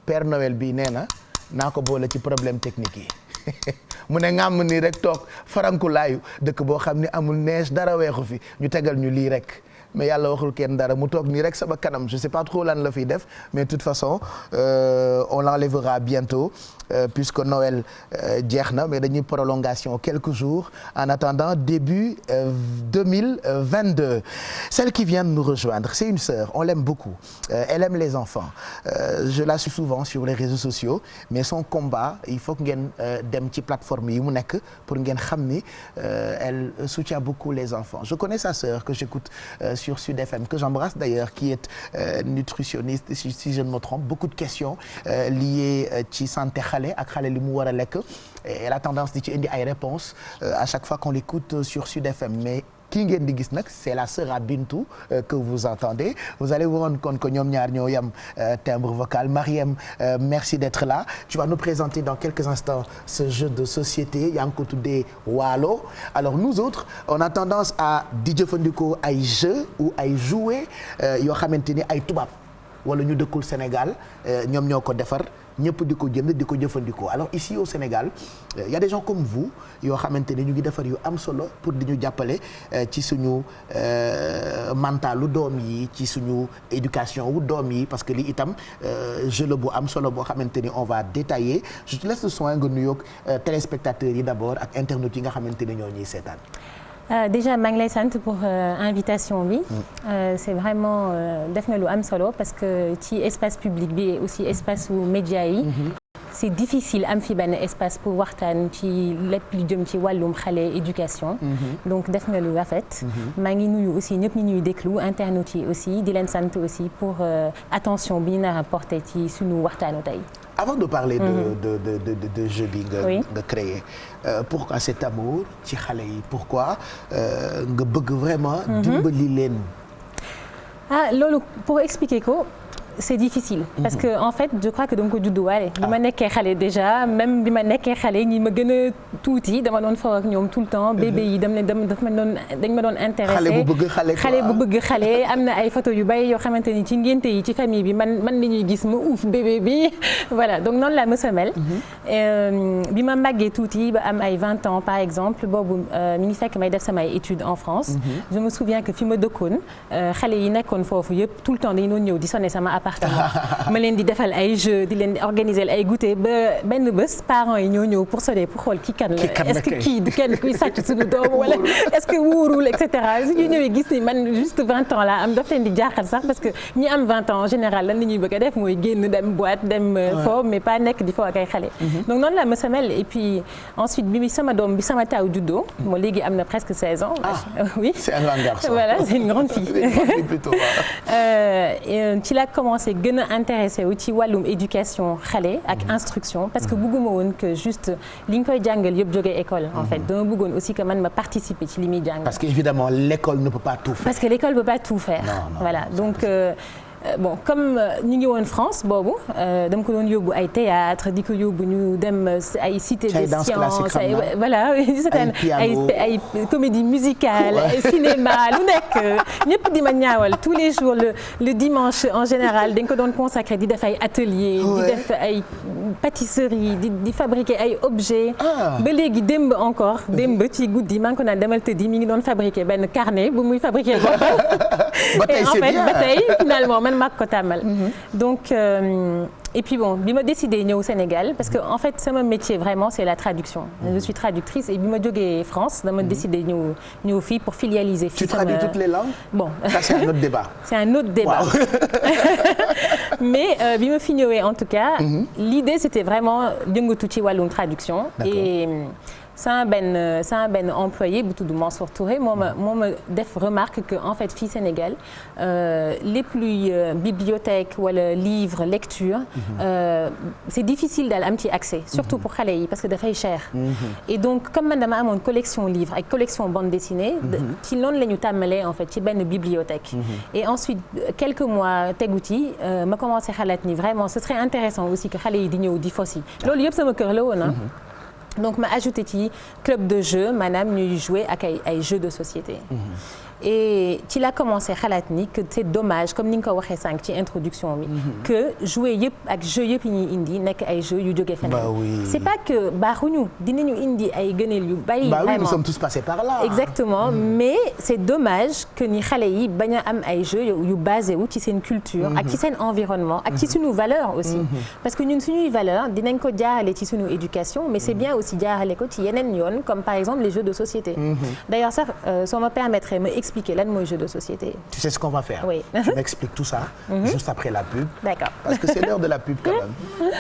Père Noël bi nee na naa ko boole ci problème technique yi mu ne ngàmm nii rek toog farankulaayu dëkk boo xam ne amul neige dara weexu fi ñu tegal ñu lii rek mais yàlla waxul kenn dara mu toog nii rek sama kanam je sais pas trop lan la fiy def mais de toute façon on l'enlèvera bientôt puisque Noël jeex na mais dañuy prolongation quelques jours en attendant début 2022 celle qui vient de nous rejoindre c'est une sœur on l'aime beaucoup elle aime les enfants je la suis souvent sur les réseaux sociaux mais son combat il faut que ngeen dem ci plateforme yi mu nekk pour ngeen xam ni elle soutient beaucoup les enfants je connais sa sœur que j'écoute sur Sud FM que j'embrasse d'ailleurs qui est nutritionniste si je ne me trompe beaucoup de questions liées ci santé xale ak xale li mu war a lekk elle a tendance di ci indi ay réponses à chaque fois qu'on l'écoute sur Sud FM mais kii ngeen di gis nag c'est la sœur à Bintou que vous entendez vous allez vous rendre compte que ñoom ñaar ñoo yam timbre vocal Mariem merci d'être là tu vas nous présenter dans quelques instants ce jeu de société yaa ngi ko tuddee Waalo alors nous autres on a tendance à di jëfandikoo ay jeux ou ay jouets yoo xamante ni ay tubaab wala ñu dëkkul Sénégal ñoom ñoo ko defar ñëpp di ko jënd di ko jëfandikoo alors ici au Sénégal il y a des gens comme vous yoo xamante ne ñu ngi defar yu am solo pour di ñu jàppale ci suñu mentalu doom yi ci suñu éducation wu doom yi parce que lii itam jeu la bu am solo boo xamante ni on va détailler je te laisse le soin nga nuyoog téléspectateurs yi d'abord ak internautes yi nga xamante ne ñoo ñuy seetaan. Déjà maa ngi lay sant pour invitation bi c'est vraiment def na lu am solo parce que ci espace public bi et aussi espace su média yi c'est difficile am fi benn espace pour waxtaan ci lépp lu jëm ci wàllum xale éducation donc def na lu rafet maa ngi nuyu aussi ñëpp ñi ñuy déglu internautes yi aussi di leen sant aussi pour attention bi ñu nar a porter ci suñu waxtaanu tey. Avant de parler de jeu bi nga créé pourquoi cet amour ci xale yi pourquoi nga bëgg vraiment dimbali leen loolu pour expliquer ko c'est difficile parce que en fait je crois que dama ko judduwaale bi ma nekkee xale déjà même bi ma nekkee xale ñi ma gën a tuuti dama doon fo ak ñoom tout le temps bébé yi dañ ma doon intéressé xale bu bëgg xale am na ay photos yu bari yoo xamante ni ci ngénte yi ci famille bi man li ñuy gis ma uuf bébé bi voilà donc noonu la mës a mel bi ma màggee tuuti ba am ay 20 ans par exemple boobu mi ngi fekk may def samay études en France je me souviens que fi ma dëkkoon xale yi nekkoon foofu yëpp tout le temps dañu doon ñëw di sonné sama appartement appartement ma leen di defal ay jeux di leen di organiser ay goûter ba benn bés parents yi ñoo ñëw pour sonner pour xool kii kan la est-ce que kii du kenn kuy sàcc suñu doom wala est-ce que wóorul et cetera su ñu ñëwee gis ni man juste 20 ans laa am daf leen di jaaxal sax parce que ñi am 20 ans en général lan la ñuy bëgg a def mooy génn dem boîte dem fo mais pas nekk di fo ak ay xale donc noonu la ma semel et puis ensuite bi sama doom bi sama taw juddoo moo léegi am na presque 16 ans oui c'est un grand garçon voilà c'est une grande fille plutôt ci la commencé gën a intéressé wu ci wàllum éducation xale ak instruction parce que bëgguma woon que juste li ñu koy jàngal yëpp jógee école en fait dama bëggoon aussi que man ma participer ci li muy jàng parce que évidemment l'école ne peut pas tout faire parce que l'école peut pas tout faire voilà donc bon comme ñu ngi woon France boobu dama ko doon yóbbu ay théâtre di ko yóbbu ñu dem ay cité des sciences ay voilà ay comédie musicale ay cinéma lu nekk ñëpp di ma ñaawal tous les jours le dimanche en général dañ ko doon consacré di def ay atelier di def ay pâtisserie di fabriquer ay objets ba léegi démb ci guddi maa ngi ko naan demal tëddi mi ngi doon fabriquer benn carnet bu muy fabriquer boppam et en fait ba tey finalement man maa ko tàmmal donc et puis bon bi ma décidé ñëw Sénégal parce que en fait sama métier vraiment c'est la traduction je suis traductrice et bi ma jógee France dama décidé ñëw fii pour filialiser fii. Tu traduis toutes les langues? Bon ça c'est un autre débat. C'est un autre débat. Wow. Mais bi ma fi ñëwee en tout cas l'idée c'était vraiment yëngatu ci wàllum traduction et sama benn employé bu tudd Mansour Touré moo ma def remarque que en fait fii Sénégal les plus bibliothèque wala livre lecture c'est difficile daal am ci accès surtout pour xale yi parce que dafay cher et donc comme man dama amoon collection livre ak collection bande dessinée ci noonu la ñu tàmmalee en fait ci benn bibliothèque et ensuite quelques mois tegu ci ma commencé xalaat ni vraiment ce serait intéressant aussi que xale yi di ñëw di fos yi loolu yëpp sama kër la woon donc ma ajouté ci club de jeu maanaam ñuy jouer ak ay jeux de société et ci la commencé xalaat ni que c'est dommage comme ni nga ko waxee sànq ci introduction bi que jouer yëpp ak jeux yëpp yi ñuy indi nekk ay jeux yu jógee feneen c'est pas que baaxuñu dinañu indi ay gëneel yu bari vraiment nous sommes tous passés par là exactement mais c'est dommage que ni xale yi bañ a am ay jeux yu basé wu ci seen culture ak ci seen environnement ak ci suñu valeur aussi parce que ñun suñuy valeur dinañ ko jaarale ci suñu éducation mais c'est bien aussi jaarale ko ci yeneen yoon comme par exemple les jeux de société d'ailleurs sax soo ma permettre ma expliquer lan mooy jeu de société. Tu sais ce qu'on va faire? Oui. Tu m'expliques tout ça juste après la pub. D'accord. Parce que c'est l'heure de la pub quand même.